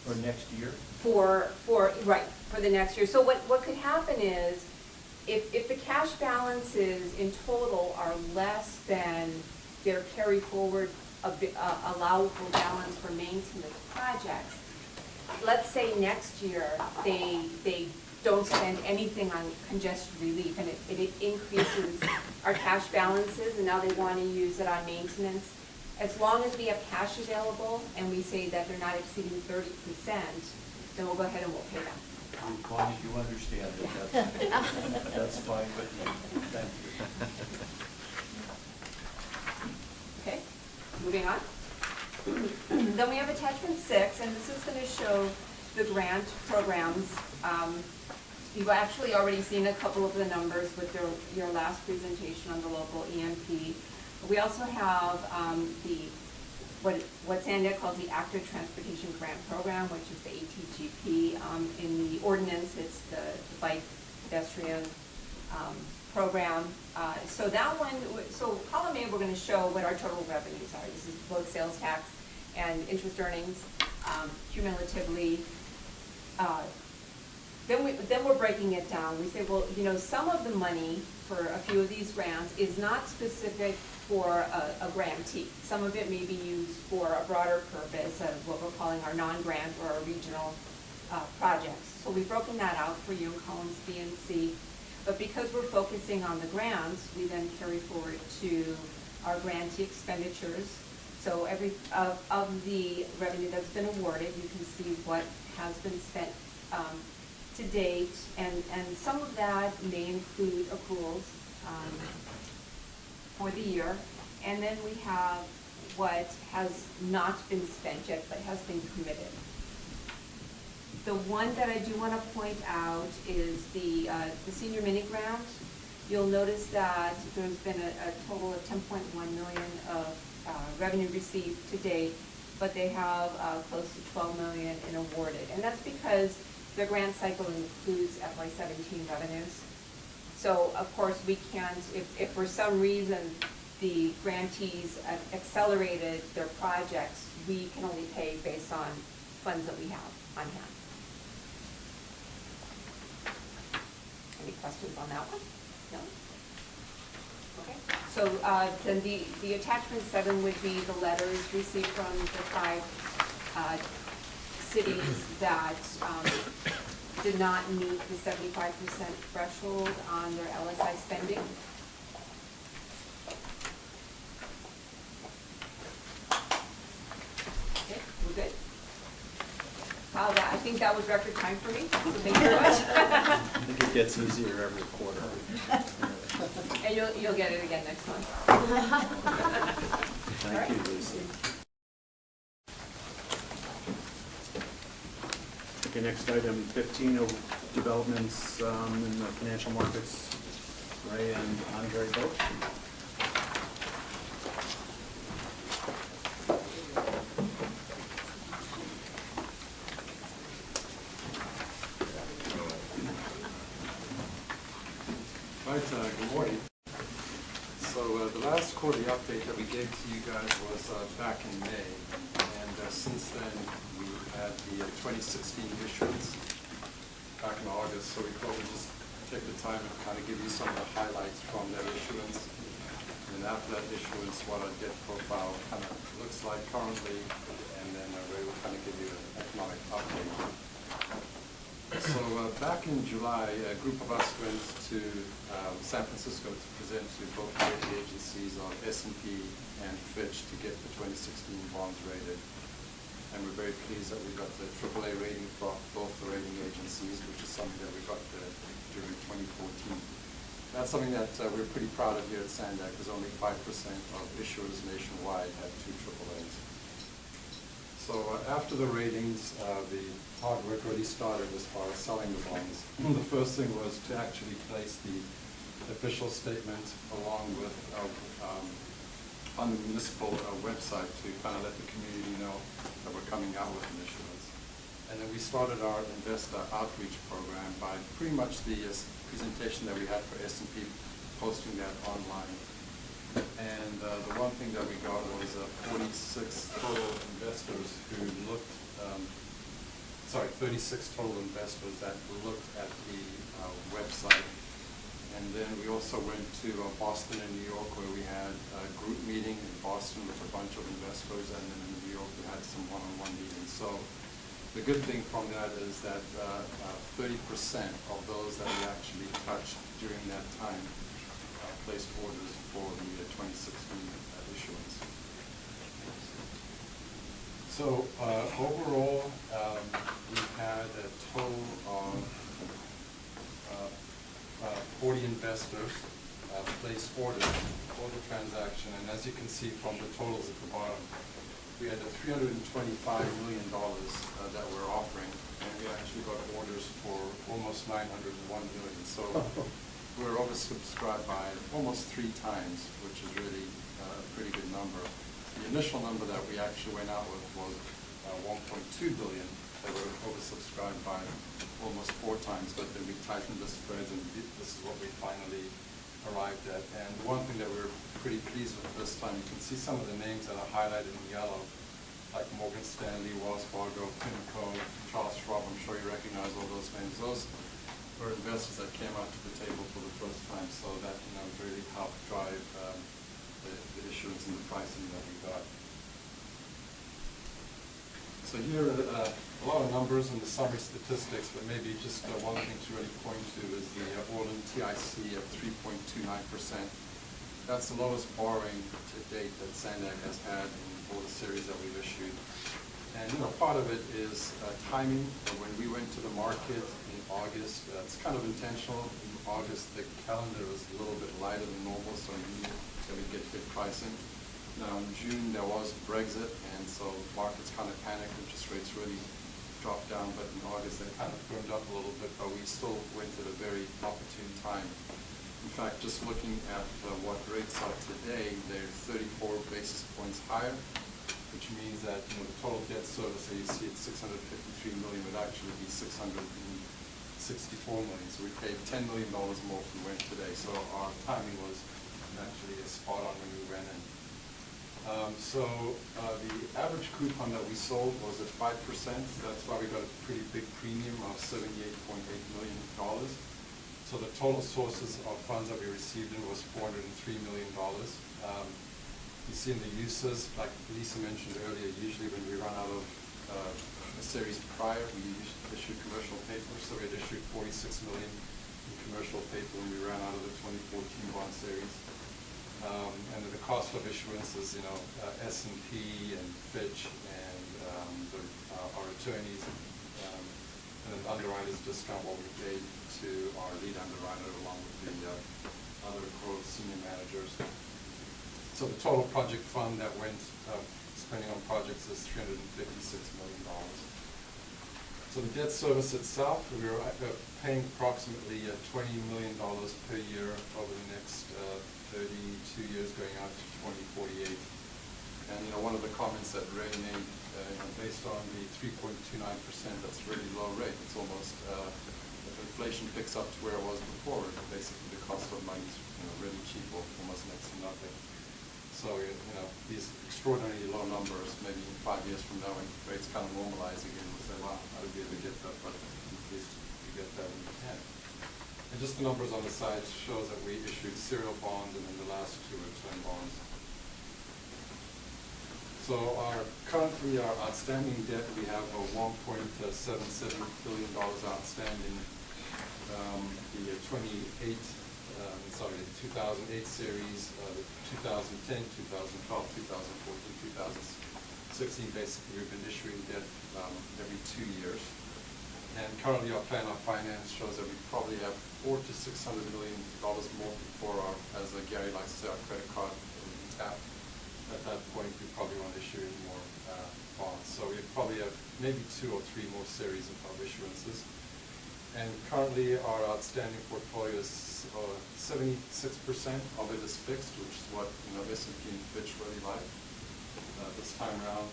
For next year? For the next year. So what could happen is, if the cash balances in total are less than their carry forward allowable balance for maintenance projects, let's say next year they don't spend anything on congestion relief, and it increases our cash balances, and now they want to use it on maintenance. As long as we have cash available and we say that they're not exceeding 30%, then we'll go ahead and we'll pay them. As long as you understand it, that's fine with me. Thank you. Okay, moving on. Then we have attachment 6, and this is going to show the grant programs. You've actually already seen a couple of the numbers with your last presentation on the local EMP. We also have what Sandav calls the Active Transportation Grant Program, which is the ATGP. In the ordinance, it's the bike pedestrian program. So that one, so column A, we're going to show what our total revenues are. This is both sales tax and interest earnings cumulatively. Then we're breaking it down. We say, well, you know, some of the money for a few of these grants is not specific for a grantee. Some of it may be used for a broader purpose of what we're calling our non-grant or our regional projects. So we've broken that out for you in columns B and C. But because we're focusing on the grants, we then carry forward to our grantee expenditures. So every of the revenue that's been awarded, you can see what has been spent to date, and some of that may include accruals for the year. And then we have what has not been spent yet but has been committed. The one that I do want to point out is the senior mini grant. You'll notice that there's been a total of 10.1 million of revenue received to date, but they have close to 12 million in awarded. And that's because their grant cycle includes FY17 revenues. So of course we can't, if for some reason the grantees accelerated their projects, we can only pay based on funds that we have on hand. Any questions on that one? No? Okay. So then the attachment 7 would be the letters received from the 5 cities that did not meet the 75% threshold on their LSI spending. Okay, we're good. Wow, I think that was record time for me, so thank you very much. I think it gets easier every quarter. And you'll get it again next month. Thank you, Lucy. Okay, next item, 15, developments in the financial markets. Ray and Andre both. Right, good morning. So the last quarterly update that we gave to you guys was back in May, and since then we had the 2016 issuance back in August, so we thought we'd just take the time and kind of give you some of the highlights from that issuance. And after that issuance, what our debt profile kind of looks like currently, and then Ray will kind of give you an economic update. So back in July, a group of us went to San Francisco to present to both rating agencies on S&P and Fitch to get the 2016 bonds rated. And we're very pleased that we got the AAA rating from both the rating agencies, which is something that we got during 2014. That's something that we're pretty proud of here at Sandak, because only 5% of issuers nationwide have 2 AAAs. So after the ratings, the hard work really started as far as selling the bonds. The first thing was to actually place the official statement along with on the municipal website to kind of let the community know that we're coming out with an issuance. And then we started our investor outreach program by pretty much the presentation that we had for S&P, posting that online. And the one thing that we got was 46 total investors who looked, 36 total investors that looked at the website. And then we also went to Boston and New York, where we had a group meeting in Boston with a bunch of investors, and then in New York we had some one-on-one meetings. So the good thing from that is that 30% of those that we actually touched during that time placed orders for the 2016 issuance. So overall, we had a total of 40 investors place orders for the transaction, and as you can see from the totals at the bottom, we had a $325 million that we're offering, and we actually got orders for almost $901 million. So we're oversubscribed by almost 3 times, which is really a pretty good number. The initial number that we actually went out with was 1.2 billion that were oversubscribed by almost 4 times, but then we tightened the spreads, and this is what we finally arrived at. And the one thing that we're pretty pleased with this time, you can see some of the names that are highlighted in yellow, like Morgan Stanley, Wells Fargo, PIMCO, Charles Schwab. I'm sure you recognize all those names. Those were investors that came out to the table for the first time, so that really helped drive the issuance and the pricing that we got. So here are a lot of numbers and the summary statistics, but maybe just one thing to really point to is the all-in TIC at 3.29%. That's the lowest borrowing to date that Sandak has had in all the series that we've issued. And part of it is timing. When we went to the market in August, it's kind of intentional. In August, the calendar was a little bit lighter than normal, so we knew that we'd get good pricing. Now in June there was Brexit, and so markets kind of panicked, interest rates really dropped down, but in August they kind of firmed up a little bit, but we still went at a very opportune time. In fact, just looking at what rates are today, they're 34 basis points higher, which means that the total debt service that you see at 653 million would actually be 664 million. So we paid $10 million more if we went today. So our timing was actually spot on when we went in. The average coupon that we sold was at 5%. That's why we got a pretty big premium of $78.8 million. So the total sources of funds that we received in was $403 million. You see in the uses, like Lisa mentioned earlier, usually when we run out of a series prior, we issue commercial paper. So we had issued $46 million in commercial paper when we ran out of the 2014 bond series. And the cost of issuance is, S&P and Fitch and our attorneys and an underwriter's discount what we paid to our lead underwriter along with the other core senior managers. So the total project fund that went spending on projects is $356 million. So the debt service itself, we are paying approximately $20 million per year over the next 32 years going out to 2048. And one of the comments that Ray made, based on the 3.29%, that's a really low rate. It's almost, if inflation picks up to where it was before, basically the cost of money is really cheap or almost next to nothing. So, these extraordinarily low numbers, maybe in 5 years from now when rates kind of normalize again, we'll say, wow, how did we ever get that? But at least we get that when we can. And just the numbers on the side shows that we issued serial bonds and then the last two are term bonds. So currently our outstanding debt, we have a $1.77 billion outstanding. The 2008 series, the 2010, 2012, 2014, 2016, basically we've been issuing debt every 2 years. And currently our plan of finance shows that we probably have $400 to $600 million more before our, as Gary likes to say, our credit card will be tapped. At that point, we probably won't issue any more bonds. So we probably have maybe 2 or 3 more series of issuances. And currently our outstanding portfolio is 76% of it is fixed, which is what S&P and Fitch really like. This time around,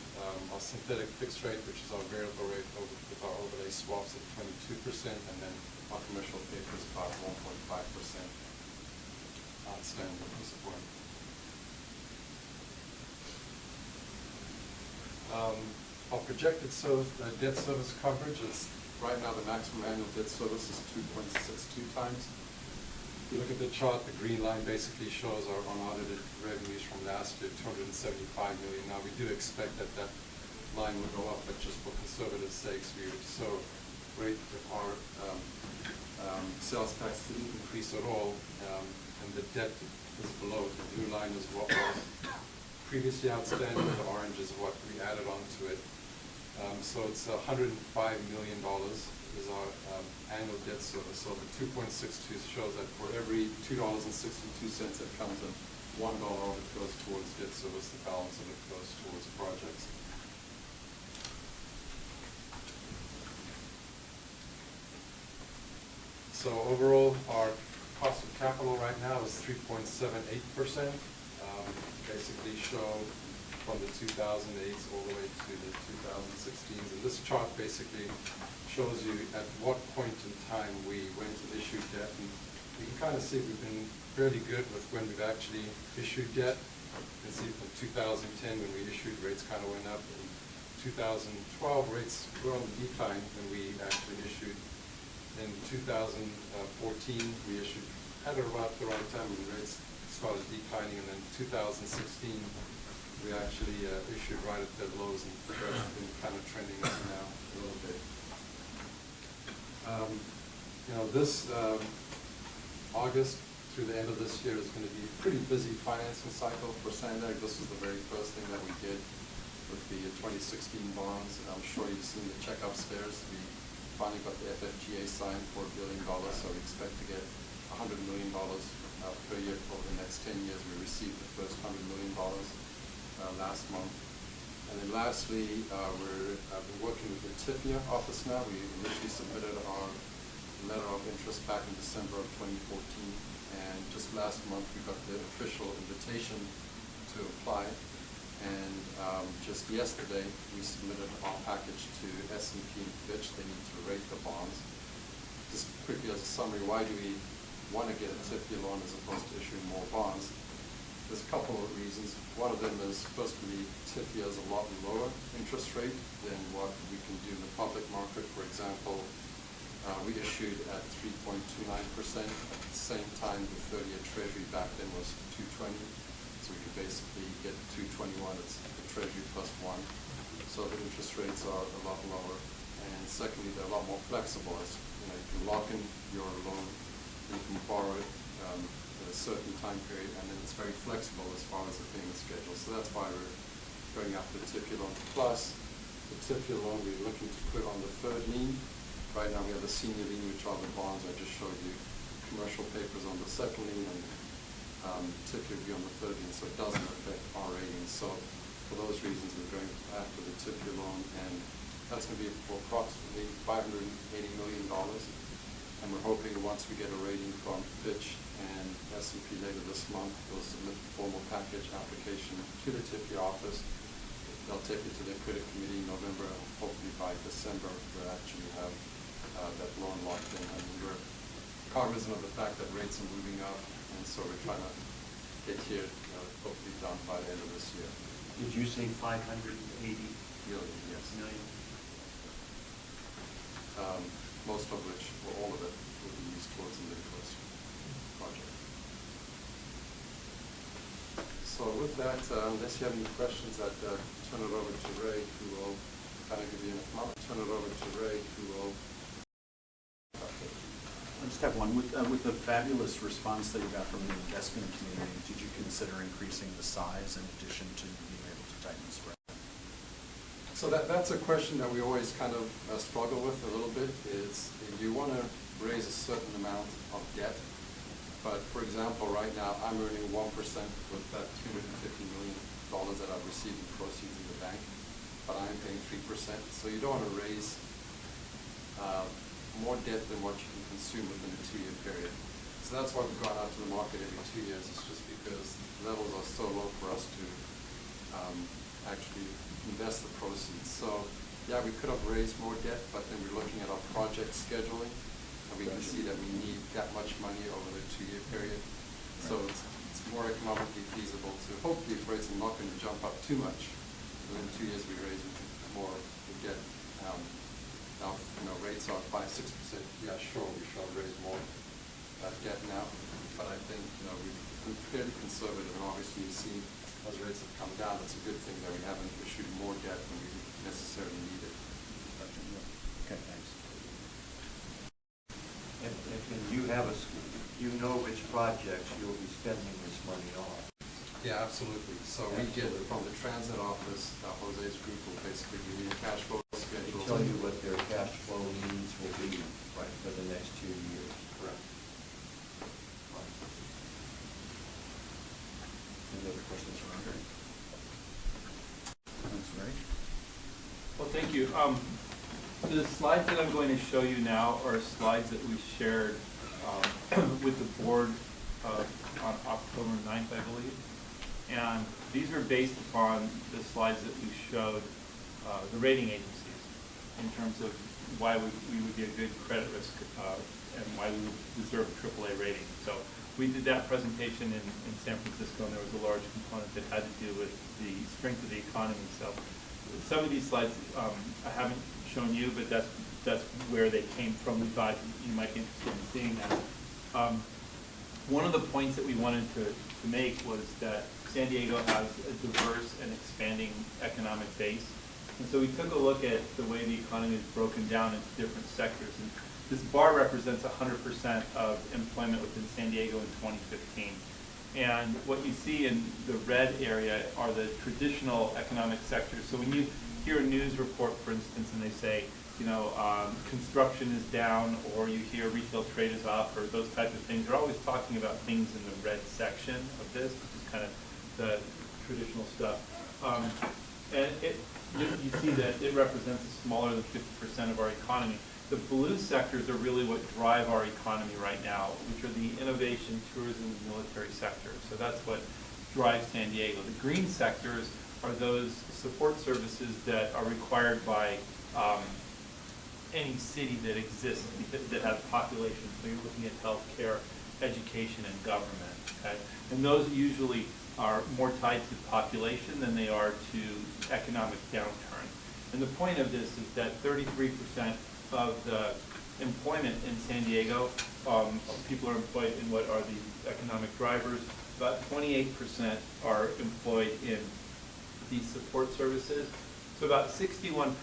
our synthetic fixed rate, which is our variable rate with our overlay swaps at 22%, and then our commercial paper is about 1.5% outstanding at this point. Our projected debt service coverage is, right now the maximum annual debt service is 2.62 times. If you look at the chart, the green line basically shows our unaudited revenues from last year, $275 million. Now we do expect that that line will go up, but just for conservative sakes, we would so rate if our sales tax didn't increase at all, and the debt is below. The blue line is what was previously outstanding, the orange is what we added onto it. So it's $105 million is our annual debt service. So the 2.62 shows that for every $2.62 that comes in, $1 of it goes towards debt service, the balance of it goes towards projects. So overall, our cost of capital right now is 3.78%. Basically show from the 2008s all the way to the 2016s. And this chart basically shows you at what point in time we went and issued debt. And you can kind of see we've been fairly good with when we've actually issued debt. You can see from 2010 when we issued, rates kind of went up. In 2012, rates were on the decline when we actually issued. In 2014, we issued at about the right time when rates started declining, and then 2016 we actually issued right at the lows, and the rates have been kind of trending up now a little bit. This August through the end of this year is going to be a pretty busy financing cycle for Sandag. This is the very first thing that we did with the 2016 bonds. I'm sure you've seen the check upstairs. We finally got the FFGA signed for $1 billion, so we expect to get $100 million per year for the next 10 years. We received the first $100 million last month. And then lastly, I've been working with the TIFIA office now. We initially submitted our letter of interest back in December of 2014, and just last month we got the official invitation to apply. And just yesterday we submitted our package to S&P and Fitch. They need to rate the bonds. Just quickly as a summary, why do we want to get a TIFIA loan as opposed to issuing more bonds? There's a couple of reasons. One of them is, firstly, TIFIA is a lot lower interest rate than what we can do in the public market. For example, we issued at 3.29%. At the same time, the 30-year Treasury back then was 2.20. So we can basically get 2.21. It's the Treasury plus 1. So the interest rates are a lot lower. And secondly, they're a lot more flexible. As you can lock in your loan, you can borrow it at a certain time period, and then it's very flexible as far as the payment schedule. So that's why we're going after the TIFIA loan. Plus, the TIFIA loan we're looking to put on the third lien. right now we have the senior lien, which are the bonds I just showed you, commercial papers on the second lien, and typically on the third lien, so it doesn't affect our rating. So for those reasons, we're going after the TIPIA loan, and that's going to be for approximately $580 million. And we're hoping once we get a rating from Fitch and S&P later this month, we'll submit a formal package application to the TIPIA office. They'll take it to their credit committee in November, and hopefully by December we'll actually have that loan locked in. And we're cognizant of the fact that rates are moving up, and so we're trying to get here, hopefully done by the end of this year. Did you say 580 Million, yes. million? Most of which, or all of it, will be used towards the Midwest project. So with that, unless you have any questions, I'd turn it over to Ray, who will kind of give you an economic. Turn it over to Ray, who will. I just have one. With the fabulous response that you got from the investment community, did you consider increasing the size in addition to being able to tighten the spread? So that's a question that we always kind of struggle with a little bit, is you want to raise a certain amount of debt, but for example, right now I'm earning 1% with that $250 million that I've received in proceeds in the bank, but I'm paying 3%. So you don't want to raise more debt than what you can consume within a 2-year period. So that's why we've gone out to the market every 2 years. It's just because levels are so low for us to actually invest the proceeds. So yeah, we could have raised more debt, but then we're looking at our project scheduling, and we can see that we need that much money over the 2-year period. So it's more economically feasible to, hopefully if rates are not going to jump up too much, within 2 years we raise more debt. Now, rates are 5-6%. Yeah, sure, we should raise more debt now, but I think, we're fairly conservative, and obviously you see as rates have come down, it's a good thing that we haven't issued more debt than we necessarily needed. Okay, thanks. And you have you know which projects you'll be spending this money on. Yeah, absolutely. So we get from the transit office, Jose's group will basically give you a cash flow schedule. They tell you what their cash flow needs will be for the next 2 years. Correct. Any other questions for Andre? Thanks, Ray. Well, thank you. The slides that I'm going to show you now are slides that we shared with the board on October 9th, I believe. And these are based upon the slides that we showed the rating agencies in terms of why we would be a good credit risk and why we would deserve a AAA rating. So we did that presentation in San Francisco, and there was a large component that had to do with the strength of the economy. So some of these slides I haven't shown you, but that's where they came from. We thought you might be interested in seeing that. One of the points that we wanted to make was that San Diego has a diverse and expanding economic base. And so we took a look at the way the economy is broken down into different sectors. And this bar represents 100% of employment within San Diego in 2015. And what you see in the red area are the traditional economic sectors. So when you hear a news report, for instance, and they say, construction is down, or you hear retail trade is up, or those types of things, they're always talking about things in the red section of this, which is kind of the traditional stuff. And you see that it represents smaller than 50% of our economy. The blue sectors are really what drive our economy right now, which are the innovation, tourism, and military sectors. So that's what drives San Diego. The green sectors are those support services that are required by any city that exists, that has population. So you're looking at healthcare, education, and government. Okay? And those usually are more tied to population than they are to economic downturn. And the point of this is that 33% of the employment in San Diego, people are employed in what are the economic drivers. About 28% are employed in these support services. So about 61%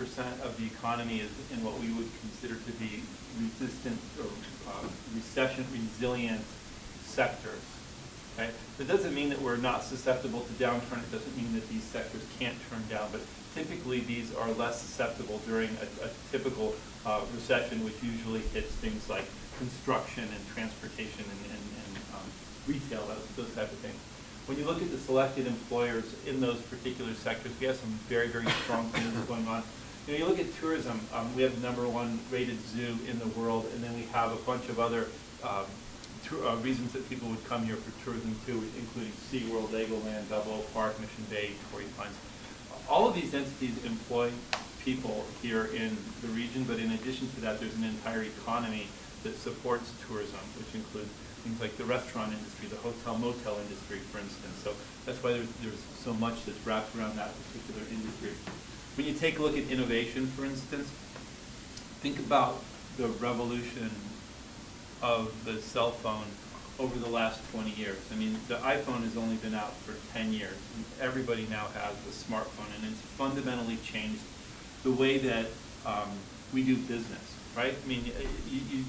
of the economy is in what we would consider to be resistant or recession resilient sectors. Okay? That doesn't mean that we're not susceptible to downturn. It doesn't mean that these sectors can't turn down, but typically these are less susceptible during a typical recession, which usually hits things like construction and transportation and retail, those type of things. When you look at the selected employers in those particular sectors, we have some very, very strong things going on. You know, you look at tourism, we have the #1 rated zoo in the world, and then we have a bunch of other reasons that people would come here for tourism too, including SeaWorld, Legoland, Balboa Park, Mission Bay, Torrey Pines. All of these entities employ people here in the region, but in addition to that, there's an entire economy that supports tourism, which includes things like the restaurant industry, the hotel-motel industry, for instance. So that's why there's so much that's wrapped around that particular industry. When you take a look at innovation, for instance, think about the revolution of the cell phone over the last 20 years. I mean, the iPhone has only been out for 10 years. And everybody now has a smartphone, and it's fundamentally changed the way that we do business, right? I mean, you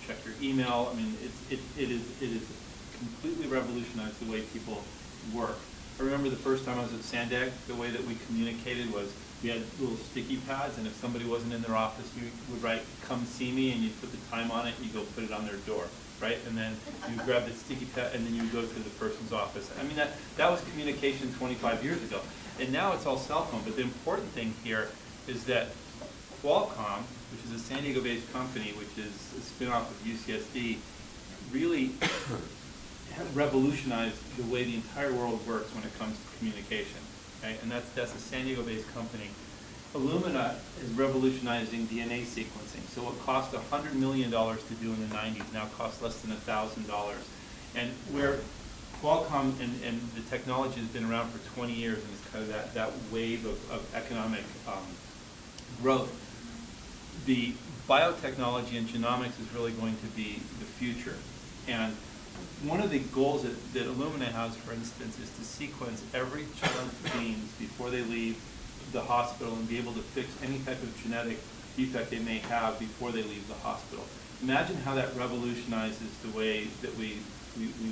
check your email. I mean, it is completely revolutionized the way people work. I remember the first time I was at Sandag, the way that we communicated was we had little sticky pads, and if somebody wasn't in their office, you would write, "Come see me," and you put the time on it, and you go put it on their door, right? And then you grab the sticky pad, and then you go to the person's office. I mean, that was communication 25 years ago. And now it's all cell phone. But the important thing here is that Qualcomm, which is a San Diego-based company, which is a spin-off of UCSD, really revolutionized the way the entire world works when it comes to communication. Okay? And that's a San Diego-based company. Illumina is revolutionizing DNA sequencing. So what cost $100 million to do in the 90s now costs less than $1,000. And where Qualcomm and the technology has been around for 20 years, and it's kind of that wave of economic growth, the biotechnology and genomics is really going to be the future. And one of the goals that Illumina has, for instance, is to sequence every child's genes before they leave the hospital and be able to fix any type of genetic defect they may have before they leave the hospital. Imagine how that revolutionizes the way that we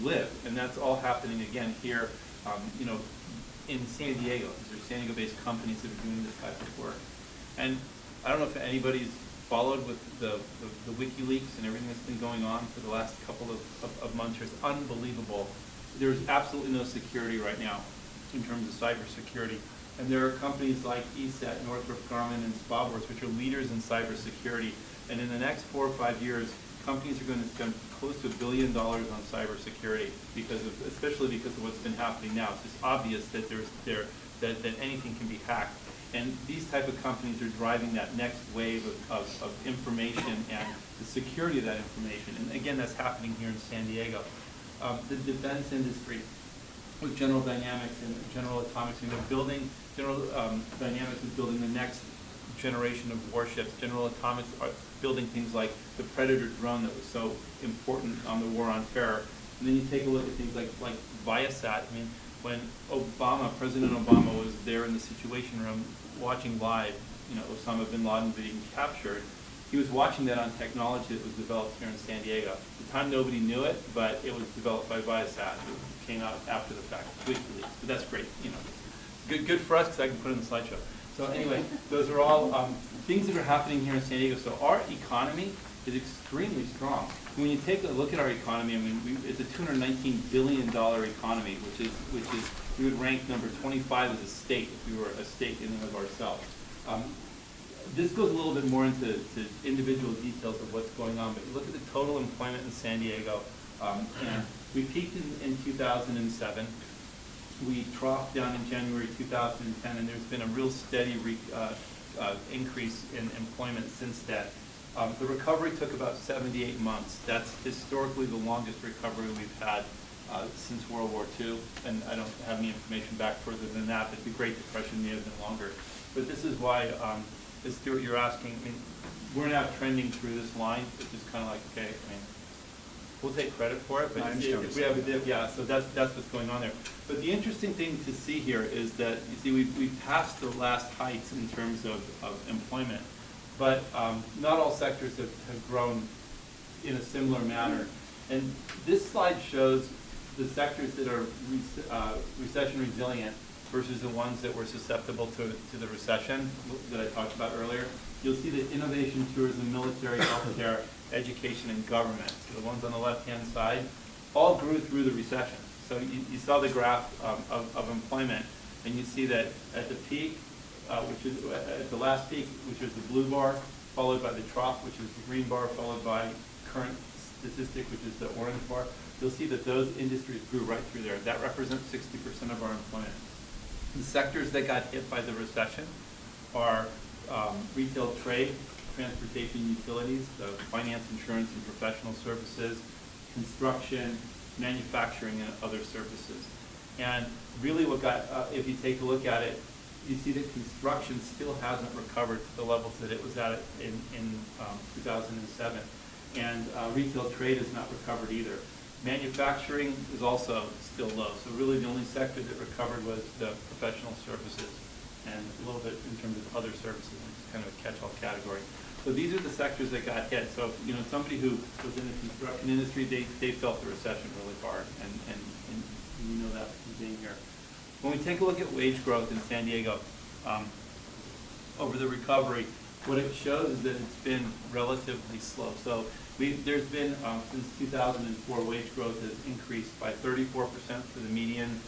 live. And that's all happening again here, you know, in San Diego. These are San Diego-based companies that are doing this type of work. And I don't know if anybody's followed with the WikiLeaks and everything that's been going on for the last couple of months. It's unbelievable. There's absolutely no security right now in terms of cybersecurity. And there are companies like ESET, Northrop Grumman, and Spobworks, which are leaders in cybersecurity. And in the next 4 or 5 years, companies are going to spend close to $1 billion on cybersecurity, especially because of what's been happening now. It's just obvious that that anything can be hacked. And these type of companies are driving that next wave of information and the security of that information. And again, that's happening here in San Diego. The defense industry with General Dynamics and General Atomics, and they're building, General Dynamics is building the next generation of warships. General Atomics are building things like the Predator drone that was so important on the war on terror. And then you take a look at things like Viasat. I mean, when President Obama was there in the Situation Room watching live, you know, Osama bin Laden being captured, he was watching that on technology that was developed here in San Diego. At the time, nobody knew it, but it was developed by Viasat. It came out after the fact, WikiLeaks. But that's great, you know. Good for us because I can put it in the slideshow. So anyway, those are all things that are happening here in San Diego. So our economy is extremely strong. When you take a look at our economy, I mean, it's a $219 billion economy, which is we would rank number 25 as a state if we were a state in and of ourselves. This goes a little bit more into individual details of what's going on, but you look at the total employment in San Diego, and we peaked in 2007. We troughed down in January 2010, and there's been a real steady increase in employment since then. The recovery took about 78 months. That's historically the longest recovery we've had since World War II, and I don't have any information back further than that, but the Great Depression may have been longer. But this is why, as Stuart, you're asking, I mean, we're now trending through this line, which is kind of like, okay, I mean, we'll take credit for it, but if we have a dip, yeah, so that's what's going on there. But the interesting thing to see here is that, you see, we've passed the last heights in terms of employment, but not all sectors have grown in a similar manner. And this slide shows the sectors that are recession resilient versus the ones that were susceptible to the recession that I talked about earlier, you'll see that innovation, tourism, military, healthcare, education, and government, so the ones on the left-hand side, all grew through the recession. So you saw the graph of employment, and you see that at the peak, which is at the last peak, which is the blue bar, followed by the trough, which is the green bar, followed by current statistic, which is the orange bar. You'll see that those industries grew right through there. That represents 60% of our employment. The sectors that got hit by the recession are retail, trade, transportation, utilities, finance, insurance, and professional services, construction, manufacturing, and other services. And really what got, if you take a look at it, you see that construction still hasn't recovered to the levels that it was at in 2007. And retail trade has not recovered either. Manufacturing is also still low. So really the only sector that recovered was the professional services and a little bit in terms of other services, which is kind of a catch-all category. So these are the sectors that got hit. So you know, somebody who was in the construction industry, they felt the recession really hard, and you know that from being here. When we take a look at wage growth in San Diego over the recovery, what it shows is that it's been relatively slow. So there's been, since 2004, wage growth has increased by 34% for the median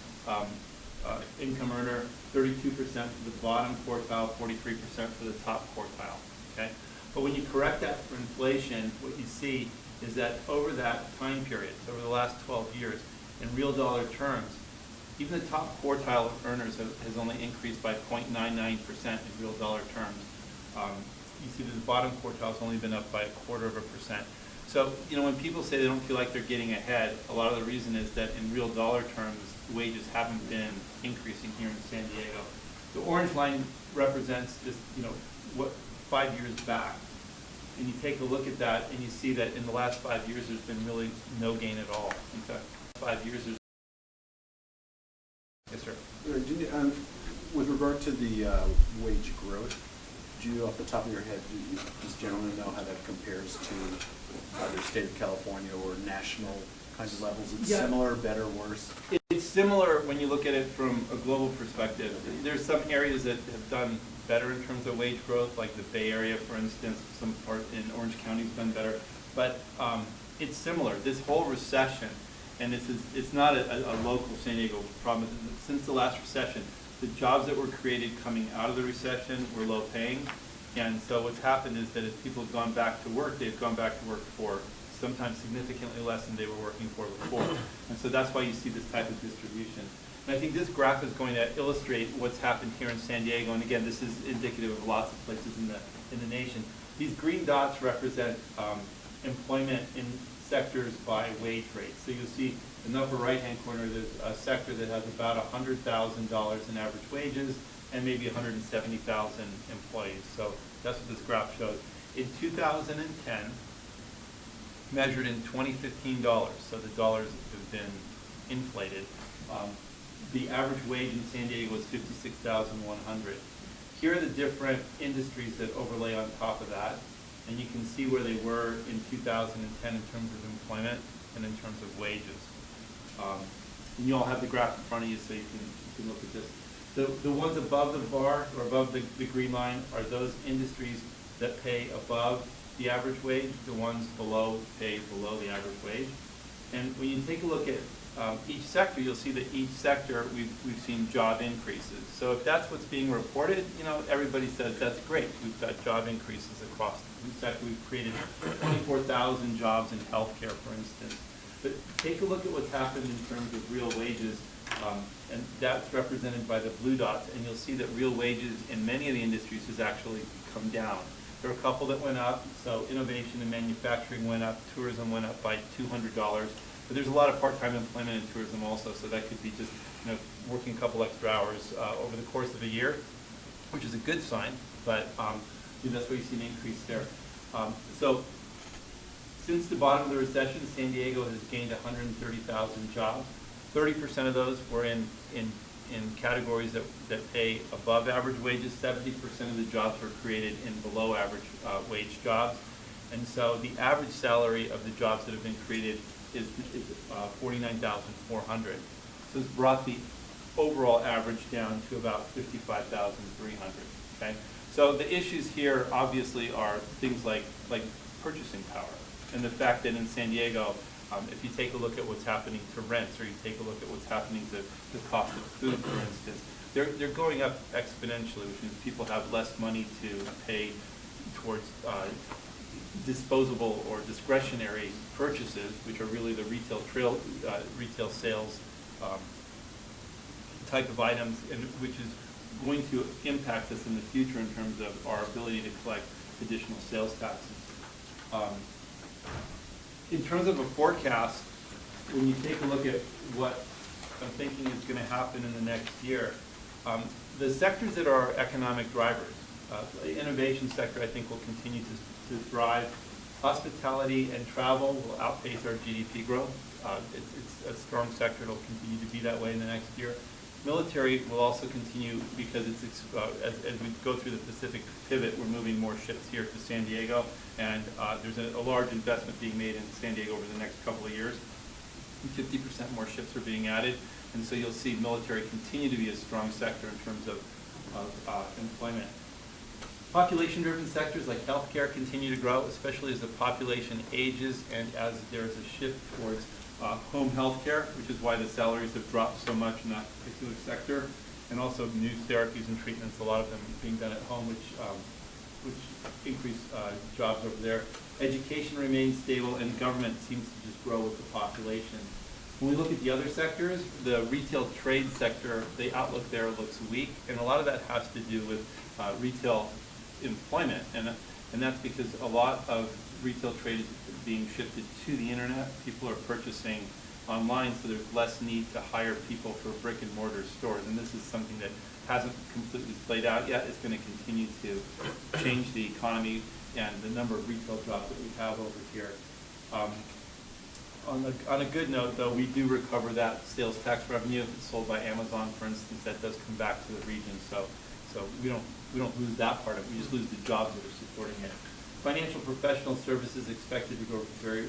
income earner, 32% for the bottom quartile, 43% for the top quartile, okay? But when you correct that for inflation, what you see is that over that time period, so over the last 12 years, in real dollar terms, even the top quartile of earners has only increased by 0.99% in real dollar terms. You see that the bottom quartile has only been up by 0.25%. So, you know, when people say they don't feel like they're getting ahead, a lot of the reason is that in real dollar terms, wages haven't been increasing here in San Diego. The orange line represents just, you know, what 5 years back. And you take a look at that and you see that in the last 5 years, there's been really no gain at all. In fact, 5 years there's... Yes, sir. With regard to the wage growth, do you, off the top of your head, does gentlemen know how that compares to either state of California or national kinds of levels? It's similar, better, worse? It's similar when you look at it from a global perspective. There's some areas that have done better in terms of wage growth, like the Bay Area, for instance. Some part in Orange County has done better. But it's similar. This whole recession, and it's not a local San Diego problem. Since the last recession, the jobs that were created coming out of the recession were low paying. And so what's happened is that as people have gone back to work, they've gone back to work for sometimes significantly less than they were working for before. And so that's why you see this type of distribution. And I think this graph is going to illustrate what's happened here in San Diego. And again, this is indicative of lots of places in the nation. These green dots represent employment in sectors by wage rate. So you'll see in the upper right-hand corner, there's a sector that has about $100,000 in average wages and maybe 170,000 employees. So that's what this graph shows. In 2010, measured in 2015 dollars, so the dollars have been inflated, the average wage in San Diego was $56,100. Here are the different industries that overlay on top of that, and you can see where they were in 2010 in terms of employment and in terms of wages. And you all have the graph in front of you, so you can look at this. The ones above the bar, or above the green line, are those industries that pay above the average wage. The ones below pay below the average wage. And when you take a look at each sector, you'll see that each sector we've seen job increases. So if that's what's being reported, you know, everybody says that's great. We've got job increases across the sector. We've created 24,000 jobs in healthcare, for instance. But take a look at what's happened in terms of real wages, and that's represented by the blue dots, and you'll see that real wages in many of the industries has actually come down. There are a couple that went up, so innovation and manufacturing went up, tourism went up by $200, but there's a lot of part-time employment in tourism also, so that could be just, you know, working a couple extra hours over the course of a year, which is a good sign, but that's why you see an increase there. So since the bottom of the recession, San Diego has gained 130,000 jobs. 30% of those were in categories that pay above average wages. 70% of the jobs were created in below average wage jobs. And so the average salary of the jobs that have been created is $49,400. So it's brought the overall average down to about 55,300. Okay, so the issues here obviously are things like purchasing power, and the fact that in San Diego, if you take a look at what's happening to rents, or you take a look at what's happening to the cost of food, for instance, they're going up exponentially, which means people have less money to pay towards disposable or discretionary purchases, which are really the retail sales type of items, and which is going to impact us in the future in terms of our ability to collect additional sales taxes. In terms of a forecast, when you take a look at what I'm thinking is going to happen in the next year, the sectors that are economic drivers, the innovation sector I think will continue to thrive. Hospitality and travel will outpace our GDP growth. It's a strong sector. It'll continue to be that way in the next year. Military will also continue because as we go through the Pacific pivot, we're moving more ships here to San Diego, and there's a large investment being made in San Diego over the next couple of years. 50% more ships are being added, and so you'll see military continue to be a strong sector in terms of employment. Population-driven sectors like healthcare continue to grow, especially as the population ages and as there's a shift towards home health care, which is why the salaries have dropped so much in that particular sector, and also new therapies and treatments, a lot of them being done at home, which increase jobs over there. Education remains stable, and government seems to just grow with the population. When we look at the other sectors, the retail trade sector, the outlook there looks weak, and a lot of that has to do with retail employment, and that's because a lot of retail trade is being shifted to the internet. People are purchasing online, so there's less need to hire people for brick and mortar stores, and this is something that hasn't completely played out yet. It's going to continue to change the economy and the number of retail jobs that we have over here. On a good note, though, we do recover that sales tax revenue if it's sold by Amazon, for instance. That does come back to the region, so we don't lose that part of it. We just lose the jobs that are supporting it. Financial professional services expected to grow very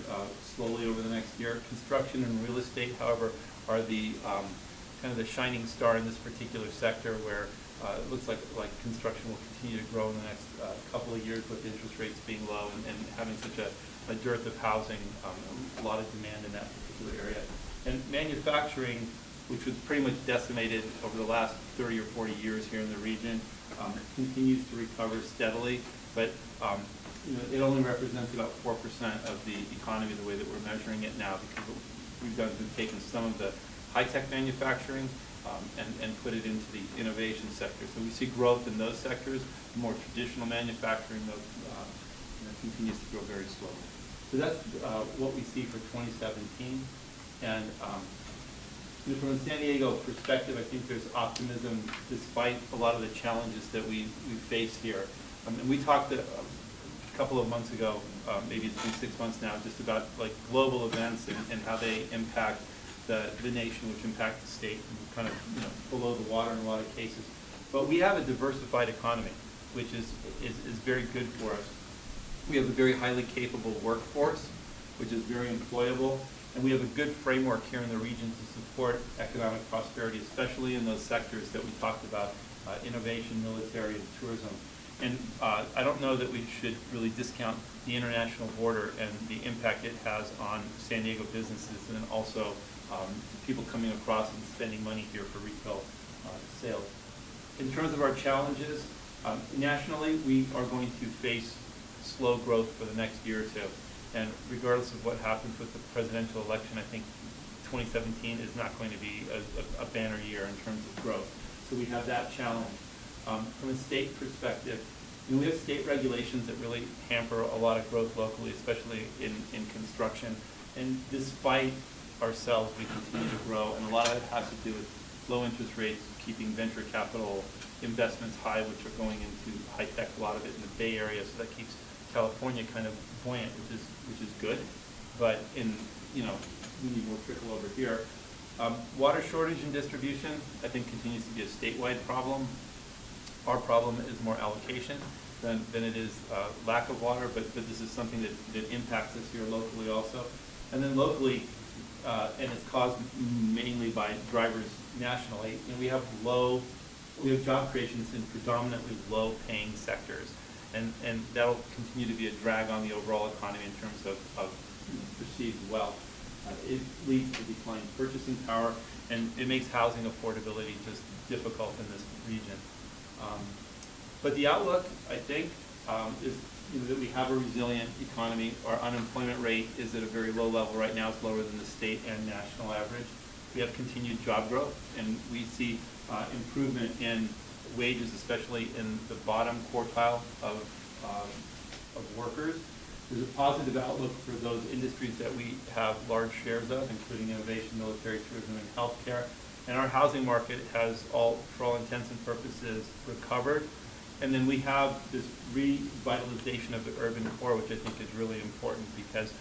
slowly over the next year. Construction and real estate, however, are the kind of the shining star in this particular sector, where it looks like construction will continue to grow in the next couple of years with interest rates being low and having such a dearth of housing, a lot of demand in that particular area. And manufacturing, which was pretty much decimated over the last 30 or 40 years here in the region, continues to recover steadily, but it only represents about 4% of the economy the way that we're measuring it now, because we've taken some of the high-tech manufacturing and put it into the innovation sector. So we see growth in those sectors. The more traditional manufacturing, though, continues to grow very slowly. So that's what we see for 2017. And from a San Diego perspective, I think there's optimism despite a lot of the challenges that we face here. And we talked a couple of months ago, maybe it's been 6 months now, just about like global events and how they impact the nation, which impact the state, and kind of below the water in a lot of cases. But we have a diversified economy, which is very good for us. We have a very highly capable workforce, which is very employable, and we have a good framework here in the region to support economic prosperity, especially in those sectors that we talked about, innovation, military, and tourism. And I don't know that we should really discount the international border and the impact it has on San Diego businesses, and then also people coming across and spending money here for retail sales. In terms of our challenges, nationally, we are going to face slow growth for the next year or two. And regardless of what happens with the presidential election, I think 2017 is not going to be a banner year in terms of growth. So we have that challenge. From a state perspective, we have state regulations that really hamper a lot of growth locally, especially in construction. And despite ourselves, we continue to grow, and a lot of it has to do with low interest rates, keeping venture capital investments high, which are going into high tech, a lot of it in the Bay Area, so that keeps California kind of buoyant, which is good. But we need more trickle over here. Water shortage and distribution, I think, continues to be a statewide problem. Our problem is more allocation than it is lack of water, but this is something that impacts us here locally also. And then locally, and it's caused mainly by drivers nationally, we have job creations in predominantly low-paying sectors, and that'll continue to be a drag on the overall economy in terms of perceived wealth. It leads to declining purchasing power, and it makes housing affordability just difficult in this region. But the outlook, I think, is that we have a resilient economy. Our unemployment rate is at a very low level right now. It's lower than the state and national average. We have continued job growth, and we see improvement in wages, especially in the bottom quartile of workers. There's a positive outlook for those industries that we have large shares of, including innovation, military, tourism, and healthcare. And our housing market has, for all intents and purposes, recovered. And then we have this revitalization of the urban core, which I think is really important because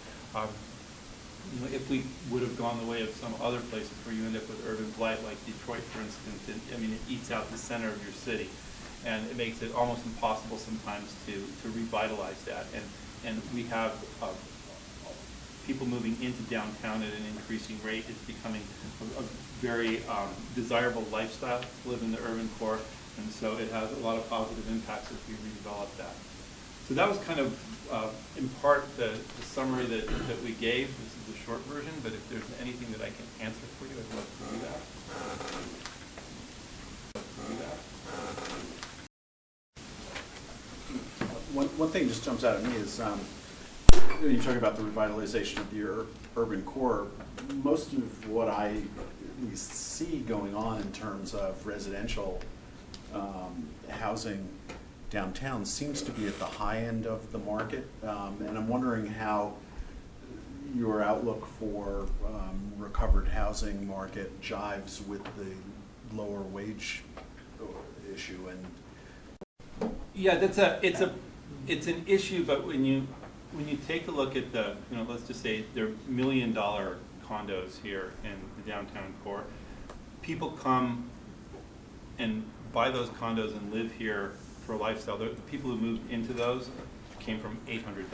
if we would have gone the way of some other places where you end up with urban blight, like Detroit, for instance, it eats out the center of your city. And it makes it almost impossible sometimes to revitalize that. And we have people moving into downtown at an increasing rate. It's becoming a very desirable lifestyle to live in the urban core. And so it has a lot of positive impacts as we redevelop that. So that was kind of, in part, the summary that we gave. This is the short version, but if there's anything that I can answer for you, I'd love to do that. One thing just jumps out at me is when you talk about the revitalization of the urban core, most of what I at least see going on in terms of residential housing downtown seems to be at the high end of the market, and I'm wondering how your outlook for recovered housing market jives with the lower wage issue. And yeah, it's an issue, but when you take a look at let's just say there are $1 million condos here in the downtown core, people come and buy those condos and live here for a lifestyle. The people who moved into those came from $800,000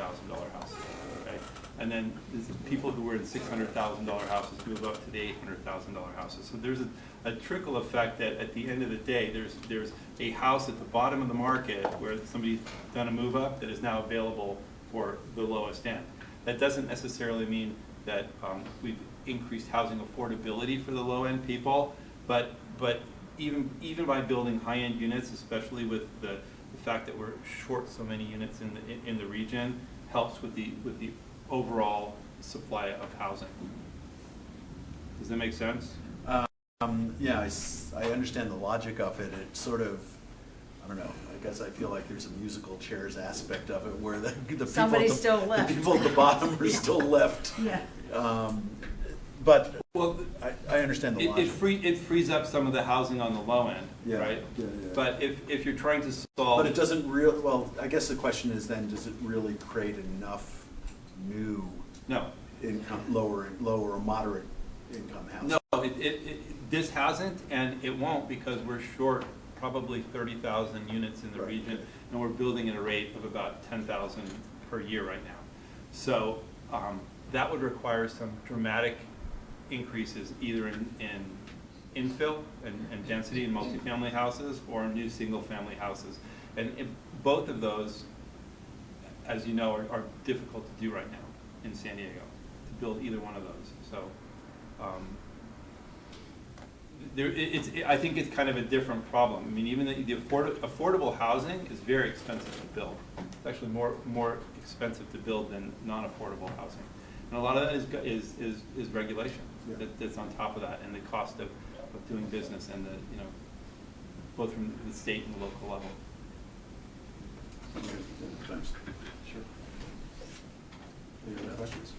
houses, okay? And then there's people who were in $600,000 houses move up to the $800,000 houses. So there's a trickle effect that at the end of the day, there's a house at the bottom of the market where somebody's done a move up that is now available for the lowest end. That doesn't necessarily mean that we've increased housing affordability for the low end people, but even by building high-end units, especially with the fact that we're short so many units in the region, helps with the overall supply of housing. Does that make sense? Yeah, I understand the logic of it. It's sort of, I don't know, I guess I feel like there's a musical chairs aspect of it where the people at the bottom are still left. Yeah. But well, I understand the logic. It frees up some of the housing on the low end, yeah, right? Yeah, yeah. But if you're trying to solve... But it doesn't really, well, I guess the question is then, does it really create enough new income, lower or moderate income housing? No, this hasn't, and it won't, because we're short probably 30,000 units in the region, and we're building at a rate of about 10,000 per year right now. So that would require some dramatic increases either in infill and density in multifamily houses or new single-family houses. And both of those, as you know, are difficult to do right now in San Diego, to build either one of those. So I think it's kind of a different problem. I mean, even the affordable housing is very expensive to build. It's actually more expensive to build than non-affordable housing. And a lot of that is regulation that's on top of that, and the cost of doing business, and both from the state and the local level. Okay, thanks. Sure. Any other questions?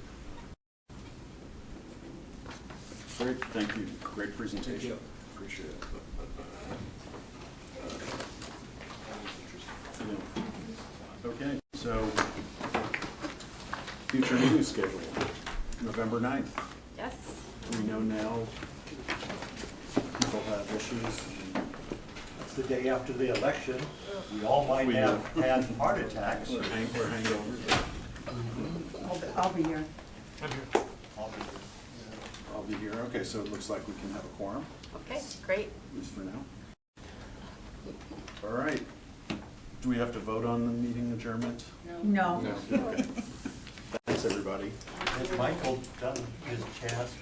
Great, thank you. Great presentation. Thank you. Appreciate it. Yeah. Okay, so future meeting schedule, November 9th. Yes. We know now people have issues. It's the day after the election. We all might have had heart attacks. Or hangovers. I'll be here. I'm here. I'll be here. I'll be here. Okay, so it looks like we can have a quorum, Okay, great. at least for now. All right. Do we have to vote on the meeting adjournment? No. Okay. Thanks, everybody. Has Michael done his chance?